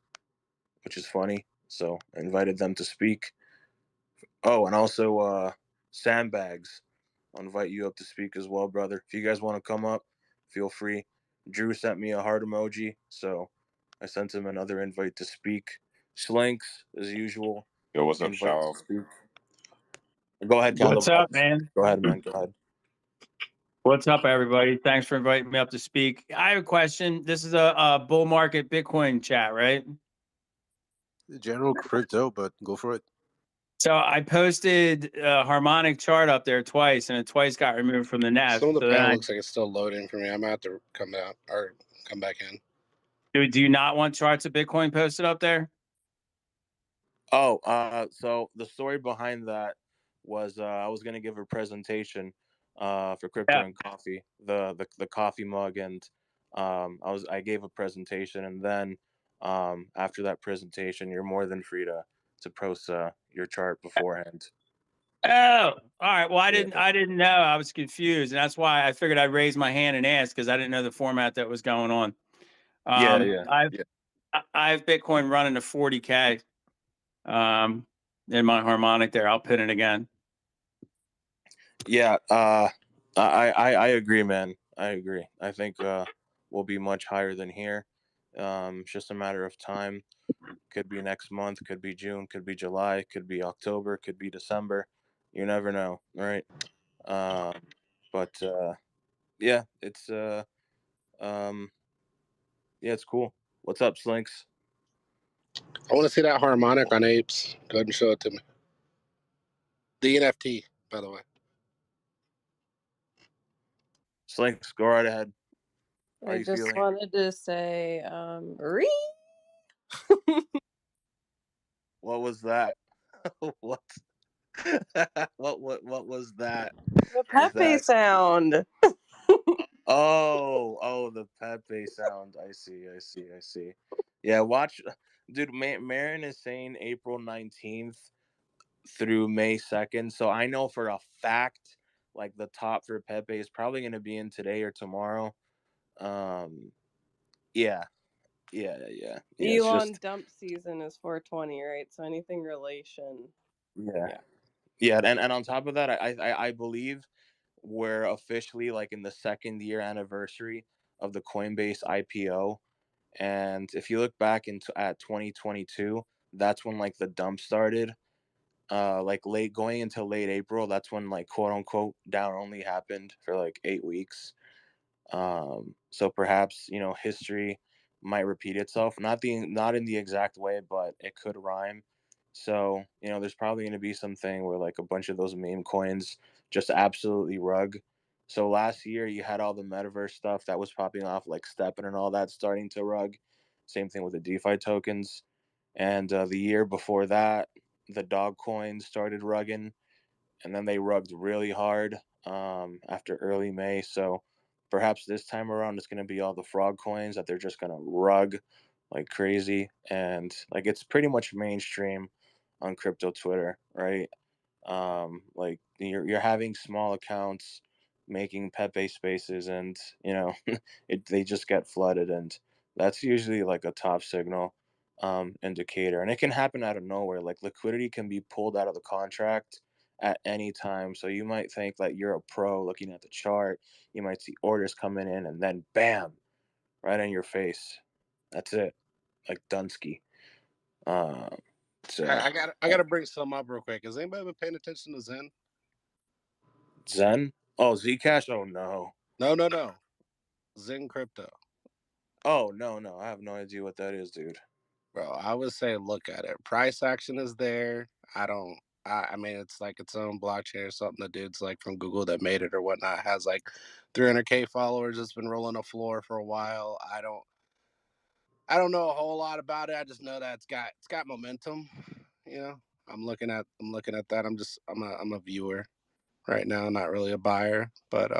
[SPEAKER 2] which is funny. So I invited them to speak. Oh, and also Sandbags. I'll invite you up to speak as well, brother. If you guys want to come up, feel free. Drew sent me a heart emoji, so I sent him another invite to speak. Slinks, as usual,
[SPEAKER 5] Yo, what's up,
[SPEAKER 2] invite to
[SPEAKER 5] Shallow?
[SPEAKER 2] speak. Go ahead,
[SPEAKER 8] What's
[SPEAKER 2] Candlebox.
[SPEAKER 8] up, man?
[SPEAKER 2] Go ahead, man. Go ahead.
[SPEAKER 8] What's up, everybody? Thanks for inviting me up to speak. I have a question. This is a bull market Bitcoin chat, right?
[SPEAKER 1] General crypto, but go for it.
[SPEAKER 8] So I posted a harmonic chart up there twice, and it twice got removed from the
[SPEAKER 7] Some
[SPEAKER 8] nest.
[SPEAKER 7] of the
[SPEAKER 8] So then
[SPEAKER 7] panel looks like it's still loading for me. I'm gonna have to come out or come back in.
[SPEAKER 8] do you not want charts of Bitcoin posted up there?
[SPEAKER 2] Oh, so the story behind that was I was gonna give a presentation for Crypto
[SPEAKER 8] Yeah.
[SPEAKER 2] and Coffee, the coffee mug, and I gave a presentation, and then after that presentation, you're more than free to post your chart beforehand.
[SPEAKER 8] Oh, all right. Well,
[SPEAKER 2] Yeah,
[SPEAKER 8] I didn't know. I was confused, and that's why I figured I'd raise my hand and ask because I didn't know the format that was going on.
[SPEAKER 2] yeah, yeah,
[SPEAKER 8] I've
[SPEAKER 2] yeah.
[SPEAKER 8] I have Bitcoin running to 40K in my harmonic there. I'll pin it again.
[SPEAKER 2] Yeah, I agree, man. I agree. I think we'll be much higher than here. It's just a matter of time. Could be next month, could be June, could be July, could be October, could be December. You never know, right? But yeah, um, yeah, it's cool. What's up, Slinks?
[SPEAKER 7] I want to see that harmonic on apes. Go ahead and show it to me. The NFT, by the way.
[SPEAKER 2] Slinks, go right ahead. How
[SPEAKER 9] I
[SPEAKER 2] are you
[SPEAKER 9] just
[SPEAKER 2] feeling?
[SPEAKER 9] wanted to say,
[SPEAKER 2] What was that? What? What was that?
[SPEAKER 9] the
[SPEAKER 2] Is
[SPEAKER 9] Pepe
[SPEAKER 2] that
[SPEAKER 9] sound.
[SPEAKER 2] Oh, the Pepe sound. I see. Yeah, watch, dude. Marin is saying April 19th through May 2nd, so I know for a fact, like the top for Pepe is probably going to be in today or tomorrow. Um, yeah, yeah. It's
[SPEAKER 9] Elon
[SPEAKER 2] just
[SPEAKER 9] dump season is 420, right? So anything relation.
[SPEAKER 2] yeah,
[SPEAKER 9] Yeah.
[SPEAKER 2] and on top of that, I believe we're officially like in the second year anniversary of the Coinbase IPO. And if you look back at 2022, that's when like the dump started. Like late going into late April, that's when like quote unquote down only happened for like 8 weeks. So perhaps history might repeat itself. Not in the exact way, but it could rhyme. So there's probably going to be something where like a bunch of those meme coins just absolutely rug. So last year you had all the metaverse stuff that was popping off, like Steppen and all that starting to rug. Same thing with the DeFi tokens. And the year before that, the dog coins started rugging, and then they rugged really hard after early May. So perhaps this time around it's going to be all the frog coins that they're just going to rug like crazy, and like it's pretty much mainstream. on crypto Twitter, right? Like you're having small accounts making Pepe spaces, and they just get flooded, and that's usually like a top signal indicator, and it can happen out of nowhere. Like liquidity can be pulled out of the contract at any time, so you might think that you're a pro looking at the chart, you might see orders coming in, and then bam, right in your face. That's it, like Dunsky. um so
[SPEAKER 7] I gotta bring some up real quick. Has anybody been paying attention to Zen?
[SPEAKER 2] Zen. Oh, Zcash. Oh no.
[SPEAKER 7] No. Zen crypto.
[SPEAKER 2] Oh no, I have no idea what that is, dude.
[SPEAKER 7] Bro, I would say look at it. Price action is there. I mean, it's like its own blockchain or something. The dude's like from Google that made it or whatnot has like 300K followers. It's been rolling the floor for a while. I don't know a whole lot about it. I just know that it's got momentum. You know, I'm looking at that. I'm a viewer right now, not really a buyer, but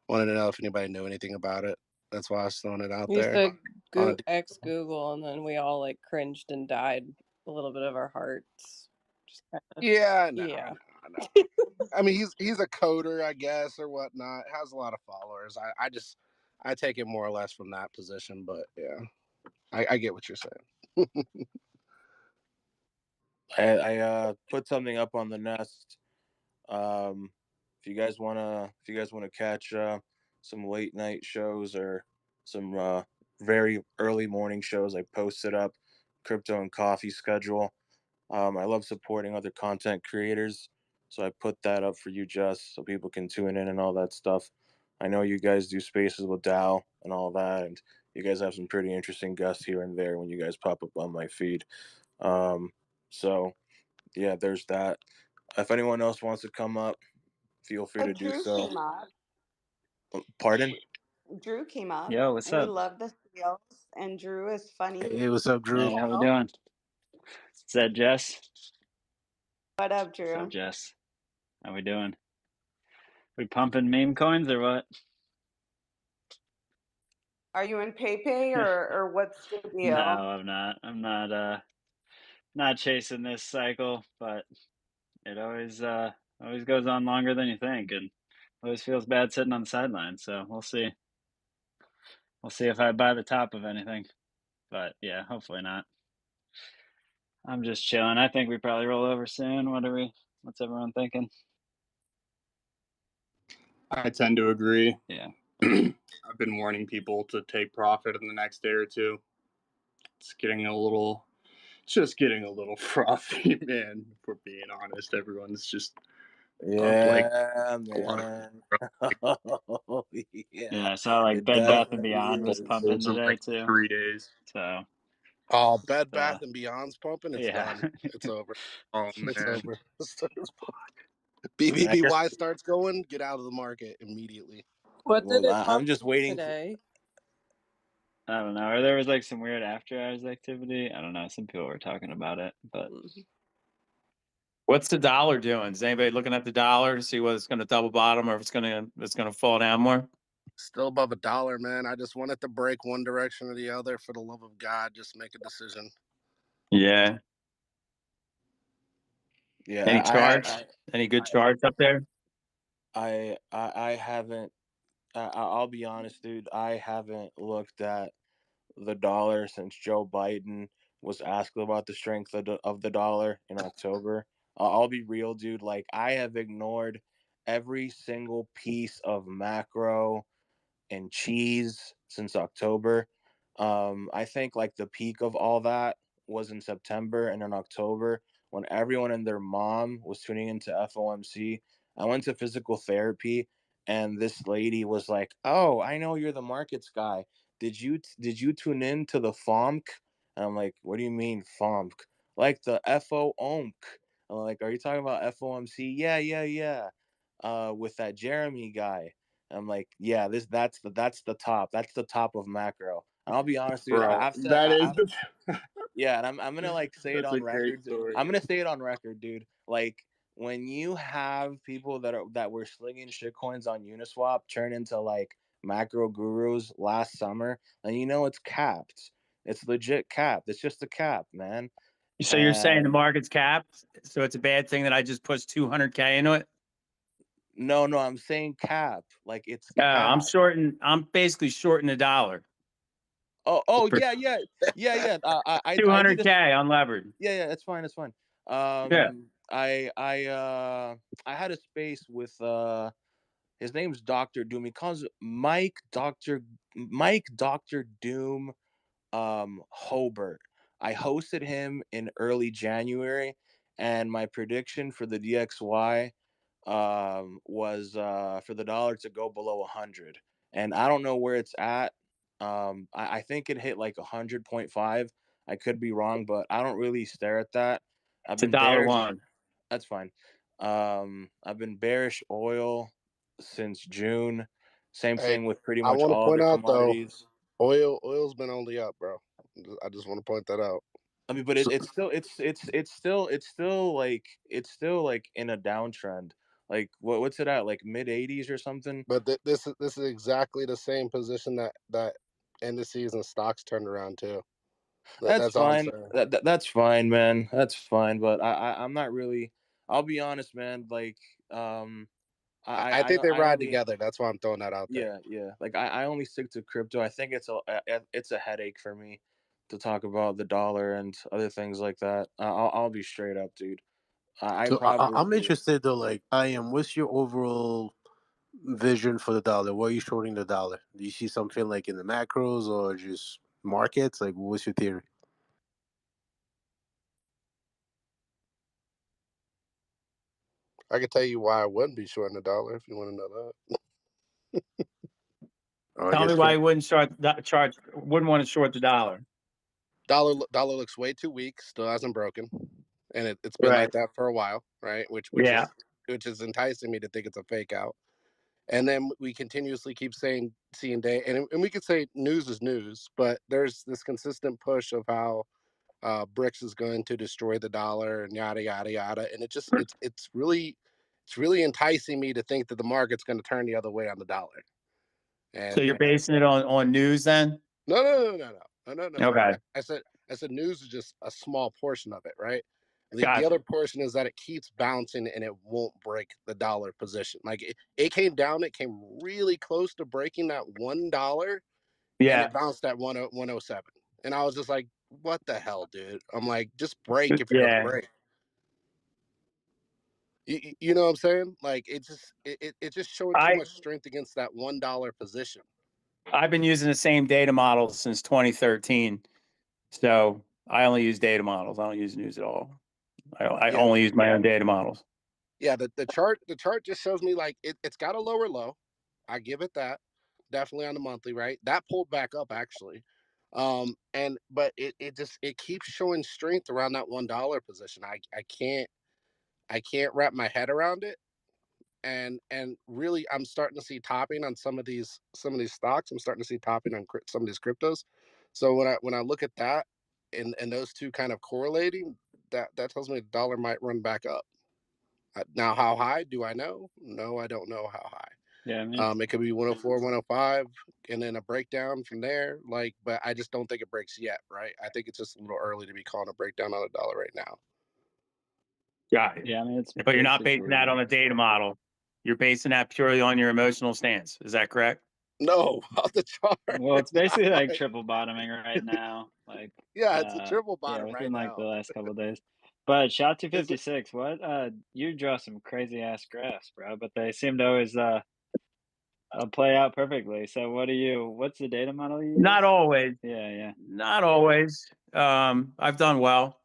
[SPEAKER 7] wanted to know if anybody knew anything about it. That's why I was throwing it out
[SPEAKER 9] You
[SPEAKER 7] there.
[SPEAKER 9] said
[SPEAKER 7] On a,
[SPEAKER 9] ex Google, and then we all like cringed and died a little bit of our hearts. Just kind of,
[SPEAKER 7] yeah, I know,
[SPEAKER 9] yeah.
[SPEAKER 7] I know. I mean, he's a coder, I guess, or whatnot. Has a lot of followers. I take it more or less from that position, but yeah, I get what you're saying.
[SPEAKER 2] I put something up on the Nest. If you guys wanna catch some late night shows or some very early morning shows, I posted up crypto and coffee schedule. I love supporting other content creators, so I put that up for you, Jess, so people can tune in and all that stuff. I know you guys do spaces with Dow and all that, and you guys have some pretty interesting guests here and there when you guys pop up on my feed. Um, so yeah, there's that. If anyone else wants to come up, feel free to do
[SPEAKER 6] Drew
[SPEAKER 2] so.
[SPEAKER 6] came up.
[SPEAKER 2] Pardon?
[SPEAKER 6] Drew came up.
[SPEAKER 10] Yo, what's
[SPEAKER 6] We
[SPEAKER 10] up?
[SPEAKER 6] love the skills, and Drew is funny.
[SPEAKER 1] Hey, what's up, Drew?
[SPEAKER 10] Hey, how we doing? Is that Jess?
[SPEAKER 6] What up,
[SPEAKER 10] What's up,
[SPEAKER 6] Drew?
[SPEAKER 10] Jess? How we doing? We pumping meme coins or what?
[SPEAKER 6] Are you in PayPay or what's the
[SPEAKER 10] No,
[SPEAKER 6] deal?
[SPEAKER 10] I'm not. I'm not chasing this cycle, but it always goes on longer than you think, and always feels bad sitting on the sidelines. So we'll see. We'll see if I buy the top of anything. But yeah, hopefully not. I'm just chilling. I think we probably roll over soon. What's everyone thinking?
[SPEAKER 3] I tend to agree.
[SPEAKER 10] Yeah.
[SPEAKER 3] I've been warning people to take profit in the next day or two. It's just getting a little frothy, man. If we're being honest, everyone's just up like
[SPEAKER 2] Yeah,
[SPEAKER 3] one.
[SPEAKER 2] man. Oh, yeah,
[SPEAKER 10] Yeah, I saw like
[SPEAKER 2] it
[SPEAKER 10] Bed Bath and
[SPEAKER 2] definitely
[SPEAKER 10] Beyond was
[SPEAKER 2] is.
[SPEAKER 10] pumping
[SPEAKER 3] Bulls in
[SPEAKER 10] today
[SPEAKER 3] like
[SPEAKER 10] too.
[SPEAKER 3] 3 days.
[SPEAKER 10] So
[SPEAKER 7] Oh, Bed
[SPEAKER 10] uh
[SPEAKER 7] Bath and Beyond's pumping. It's
[SPEAKER 10] yeah.
[SPEAKER 7] done. It's over.
[SPEAKER 3] Oh
[SPEAKER 7] It's
[SPEAKER 3] man,
[SPEAKER 7] over.
[SPEAKER 2] I mean, I guess.
[SPEAKER 7] BBBY starts going. Get out of the market immediately.
[SPEAKER 9] What did
[SPEAKER 2] Well,
[SPEAKER 9] it
[SPEAKER 2] I'm
[SPEAKER 9] pump
[SPEAKER 2] just waiting for.
[SPEAKER 9] today?
[SPEAKER 10] I don't know. Or there was like some weird after hours activity. I don't know. Some people were talking about it, but
[SPEAKER 8] What's the dollar doing? Is anybody looking at the dollar to see whether it's going to double bottom or if it's going to fall down more?
[SPEAKER 7] Still above $1, man. I just want it to break one direction or the other. For the love of God, just make a decision.
[SPEAKER 8] Yeah. Any
[SPEAKER 2] Yeah,
[SPEAKER 8] charts? Any good charts up there?
[SPEAKER 2] I haven't. I'll be honest, dude. I haven't looked at the dollar since Joe Biden was asked about the strength of the dollar in October. I'll be real, dude. Like I have ignored every single piece of macro and cheese since October. I think like the peak of all that was in September and in October when everyone and their mom was tuning into FOMC. I went to physical therapy and this lady was like, "Oh, I know you're the markets guy. Did you tune in to the FOMC?" And I'm like, "What do you mean FOMC? Like the FOMC?" I'm like, "Are you talking about FOMC?" Yeah, yeah, yeah. With that Jeremy guy. I'm like, yeah, that's the top. That's the top of macro. And I'll be honest, dude.
[SPEAKER 3] bro, that is the.
[SPEAKER 2] Yeah, and I'm gonna like say it
[SPEAKER 3] That's a
[SPEAKER 2] on
[SPEAKER 3] great
[SPEAKER 2] record.
[SPEAKER 3] story.
[SPEAKER 2] I'm gonna say it on record, dude. Like when you have people that were slinging shitcoins on Uniswap turn into like macro gurus last summer, and you know it's capped. It's legit capped. It's just a cap, man.
[SPEAKER 8] So you're saying the
[SPEAKER 11] And
[SPEAKER 8] market's capped, so it's a bad thing that I just pushed 200K into it?
[SPEAKER 11] no, I'm saying cap. Like it's
[SPEAKER 8] I'm
[SPEAKER 11] capped.
[SPEAKER 8] shorting. I'm basically shorting $1.
[SPEAKER 11] Oh
[SPEAKER 8] For
[SPEAKER 11] yeah. I did
[SPEAKER 8] 200K unlevered.
[SPEAKER 11] yeah. That's fine. That's fine.
[SPEAKER 8] Yeah.
[SPEAKER 11] I had a space with his name's Doctor Doom. He calls it Doctor Doom Hobart. I hosted him in early January, and my prediction for the DXY was for the dollar to go below 100, and I don't know where it's at. I think it hit like 100.5. I could be wrong, but I don't really stare at that. I've
[SPEAKER 8] It's a
[SPEAKER 11] been
[SPEAKER 8] dollar
[SPEAKER 11] bearish.
[SPEAKER 8] one.
[SPEAKER 11] That's fine. I've been bearish oil since June. Same
[SPEAKER 7] Hey,
[SPEAKER 11] thing with pretty
[SPEAKER 7] I
[SPEAKER 11] much
[SPEAKER 7] want to
[SPEAKER 11] all
[SPEAKER 7] point
[SPEAKER 11] other
[SPEAKER 7] out though,
[SPEAKER 11] commodities.
[SPEAKER 7] oil's been only up, bro. I just want to point that out.
[SPEAKER 11] I mean, but
[SPEAKER 1] So,
[SPEAKER 11] it's still like in a downtrend. Like what's it at? Like mid 80s or something?
[SPEAKER 7] But this is exactly the same position that indices and stocks turned around too.
[SPEAKER 11] That's
[SPEAKER 7] That's all I'm
[SPEAKER 11] fine.
[SPEAKER 7] saying.
[SPEAKER 11] That's fine, man. That's fine. But I'm not really. I'll be honest, man. Like
[SPEAKER 7] I think they
[SPEAKER 11] I
[SPEAKER 7] ride
[SPEAKER 11] only
[SPEAKER 7] together. That's why I'm throwing that out there.
[SPEAKER 11] yeah. Like I only stick to crypto. I think it's a headache for me to talk about the dollar and other things like that. I'll be straight up, dude. I probably
[SPEAKER 1] I'm
[SPEAKER 11] do.
[SPEAKER 1] interested though. Like, I am. What's your overall vision for the dollar? What are you shorting the dollar? Do you see something like in the macros or just markets? Like, what's your theory?
[SPEAKER 7] I can tell you why I wouldn't be shorting the dollar if you want to know that.
[SPEAKER 1] Or I
[SPEAKER 8] Tell me
[SPEAKER 1] guess
[SPEAKER 8] why you wouldn't want to short the dollar.
[SPEAKER 7] Dollar looks way too weak. Still hasn't broken, and it's been
[SPEAKER 8] Right.
[SPEAKER 7] like that for a while, right?
[SPEAKER 8] Yeah.
[SPEAKER 7] Which is enticing me to think it's a fake out. And then we continuously keep seeing day, and we could say news is news, but there's this consistent push of how BRICS is going to destroy the dollar and yada yada yada, and it's really enticing me to think that the market's going to turn the other way on the dollar.
[SPEAKER 8] So
[SPEAKER 7] And
[SPEAKER 8] you're basing it on news then?
[SPEAKER 7] no.
[SPEAKER 8] Okay.
[SPEAKER 7] I said news is just a small portion of it, right? The
[SPEAKER 8] Gotcha.
[SPEAKER 7] other portion is that it keeps bouncing and it won't break the dollar position. Like it came down, it came really close to breaking that $1, and
[SPEAKER 8] Yeah.
[SPEAKER 7] it bounced at 107. And I was just like, what the hell, dude? I'm like, just break if you're gonna
[SPEAKER 8] Yeah.
[SPEAKER 7] break. You know what I'm saying? Like it's just showing too
[SPEAKER 8] I
[SPEAKER 7] much strength against that $1 position.
[SPEAKER 8] I've been using the same data model since 2013. So I only use data models. I don't use news at all. I
[SPEAKER 7] Yeah,
[SPEAKER 8] only use my own data models.
[SPEAKER 7] yeah. The chart just shows me like it's got a lower low. I give it that. Definitely on the monthly, right? That pulled back up actually. And but it keeps showing strength around that $1 position. I can't wrap my head around it. And really I'm starting to see topping on some of these stocks. I'm starting to see topping on some of these cryptos. So when I look at that and those two kind of correlating, that tells me the dollar might run back up. Now, how high do I know? No, I don't know how high.
[SPEAKER 10] Yeah, I mean,
[SPEAKER 7] It could be 104, 105, and then a breakdown from there. Like, but I just don't think it breaks yet, right? I think it's just a little early to be calling a breakdown on a dollar right now.
[SPEAKER 8] Got it.
[SPEAKER 10] yeah, I mean, it's
[SPEAKER 8] But you're not basing that
[SPEAKER 10] basically.
[SPEAKER 8] on a data model. You're basing that purely on your emotional stance. Is that correct?
[SPEAKER 7] No, off the chart.
[SPEAKER 10] Well, it's basically
[SPEAKER 7] No.
[SPEAKER 10] like triple bottoming right now. Like,
[SPEAKER 7] Yeah, it's a triple
[SPEAKER 10] yeah,
[SPEAKER 7] bottom right
[SPEAKER 10] within like the
[SPEAKER 7] now.
[SPEAKER 10] last couple of days. But SHA
[SPEAKER 7] Is it?
[SPEAKER 10] 256, what you draw some crazy ass graphs, bro, but they seem to always play out perfectly. So what's the data model you
[SPEAKER 8] Not
[SPEAKER 10] use?
[SPEAKER 8] always.
[SPEAKER 10] Yeah, yeah.
[SPEAKER 8] Not always. I've done well.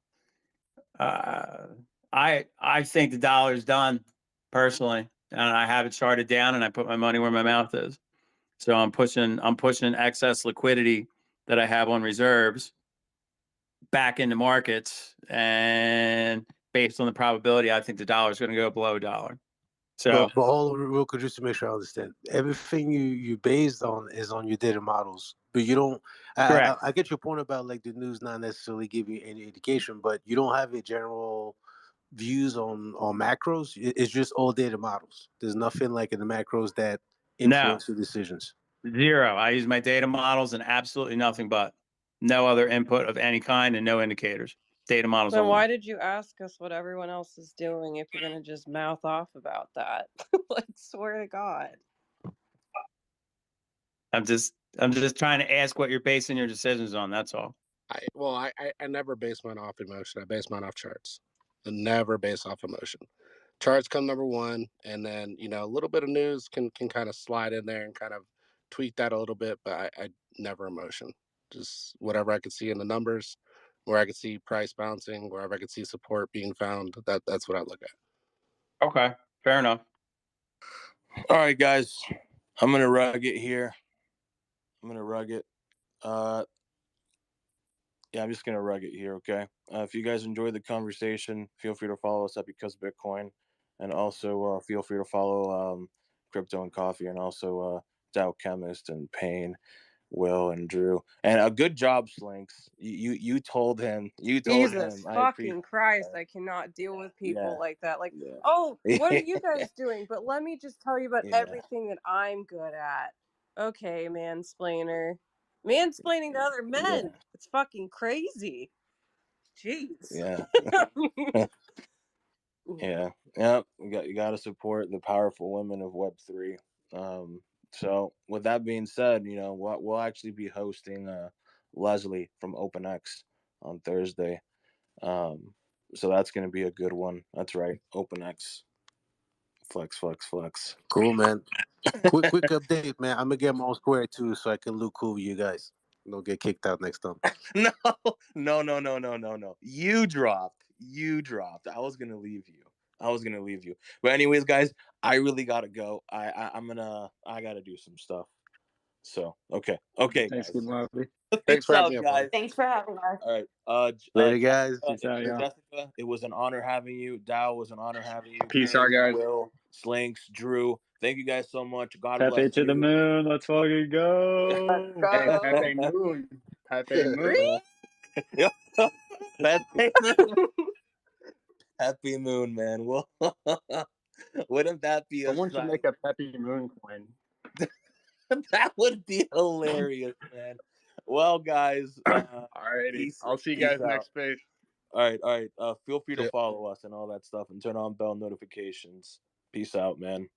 [SPEAKER 8] Uh, I think the dollar's done personally, and I have it charted down, and I put my money where my mouth is. So I'm pushing excess liquidity that I have on reserves back into markets, and based on the probability, I think the dollar is going to go below $1. So
[SPEAKER 1] But all real quick, just to make sure I understand, everything you based on is on your data models. But you don't.
[SPEAKER 8] correct.
[SPEAKER 1] I get your point about like the news not necessarily giving you any indication, but you don't have a general views on macros. It's just all data models. There's nothing like in the macros that
[SPEAKER 8] No,
[SPEAKER 1] influence your decisions.
[SPEAKER 8] zero. I use my data models and absolutely nothing but no other input of any kind and no indicators. data models.
[SPEAKER 9] Then
[SPEAKER 8] only.
[SPEAKER 9] why did you ask us what everyone else is doing if you're gonna just mouth off about that? Like, swear to God.
[SPEAKER 8] I'm just trying to ask what you're basing your decisions on. That's all.
[SPEAKER 7] I never base mine off emotion. I base mine off charts. I never base off emotion. Charts come number one, and then a little bit of news can kind of slide in there and kind of tweak that a little bit, but I never emotion. Just whatever I could see in the numbers, where I could see price bouncing, wherever I could see support being found. That's what I look at.
[SPEAKER 8] Okay, fair enough.
[SPEAKER 11] All right, guys, I'm gonna rug it here. Yeah, I'm just gonna rug it here. Okay. If you guys enjoyed the conversation, feel free to follow us at Because Bitcoin, and also feel free to follow Crypto and Coffee, and also Dow Chemist and Payne, Will and Drew. And a good job, Slinks. You told him.
[SPEAKER 9] Jesus
[SPEAKER 11] I appreciate
[SPEAKER 9] fucking Christ,
[SPEAKER 11] that.
[SPEAKER 9] I cannot deal with people
[SPEAKER 11] Yeah.
[SPEAKER 9] like that. Like,
[SPEAKER 11] Yeah.
[SPEAKER 9] oh, what are you guys doing? But let me just tell you about
[SPEAKER 11] Yeah.
[SPEAKER 9] everything that I'm good at. Okay, mansplainer. Mansplaining to other men.
[SPEAKER 11] Yeah.
[SPEAKER 9] It's fucking crazy. Jeez.
[SPEAKER 11] Yeah. Yeah. Yep. You got to support the powerful women of Web3. So with that being said, we'll actually be hosting Leslie from OpenX on Thursday. So that's going to be a good one. That's right, OpenX. Flex.
[SPEAKER 1] Cool, man. Quick update, man. I'm gonna get my own square too, so I can look cool with you guys. Don't get kicked out next time.
[SPEAKER 11] No. You dropped. I was gonna leave you. But anyways, guys, I really gotta go. I gotta do some stuff. So okay,
[SPEAKER 10] Thanks,
[SPEAKER 11] guys.
[SPEAKER 10] good lovely.
[SPEAKER 7] Thanks
[SPEAKER 11] Peace
[SPEAKER 7] for having
[SPEAKER 11] out,
[SPEAKER 7] me up,
[SPEAKER 11] guys.
[SPEAKER 6] Thanks for having us.
[SPEAKER 11] All right.
[SPEAKER 1] Later, guys.
[SPEAKER 10] Peace out, y'all.
[SPEAKER 11] Jessica, it was an honor having you. Dow, was an honor having you.
[SPEAKER 3] Peace out,
[SPEAKER 11] Payne,
[SPEAKER 3] guys.
[SPEAKER 11] Will, Slinks, Drew. Thank you guys so much. God
[SPEAKER 10] Pepe
[SPEAKER 11] bless
[SPEAKER 10] to the
[SPEAKER 11] you.
[SPEAKER 10] moon. Let's fucking
[SPEAKER 6] Let's
[SPEAKER 10] go.
[SPEAKER 3] Hey,
[SPEAKER 6] go.
[SPEAKER 3] Pepe Moon. Pepe Moon.
[SPEAKER 11] Pepe Moon. Happy Moon, man. Well, wouldn't that be a
[SPEAKER 3] Someone should
[SPEAKER 11] sight?
[SPEAKER 3] make a Pepe Moon coin.
[SPEAKER 11] That would be hilarious, man. Well, guys,
[SPEAKER 3] Alrighty. I'll see you
[SPEAKER 11] peace
[SPEAKER 3] guys
[SPEAKER 11] out.
[SPEAKER 3] next space.
[SPEAKER 11] All right. Feel free to
[SPEAKER 1] Yeah.
[SPEAKER 11] follow us and all that stuff, and turn on bell notifications. Peace out, man.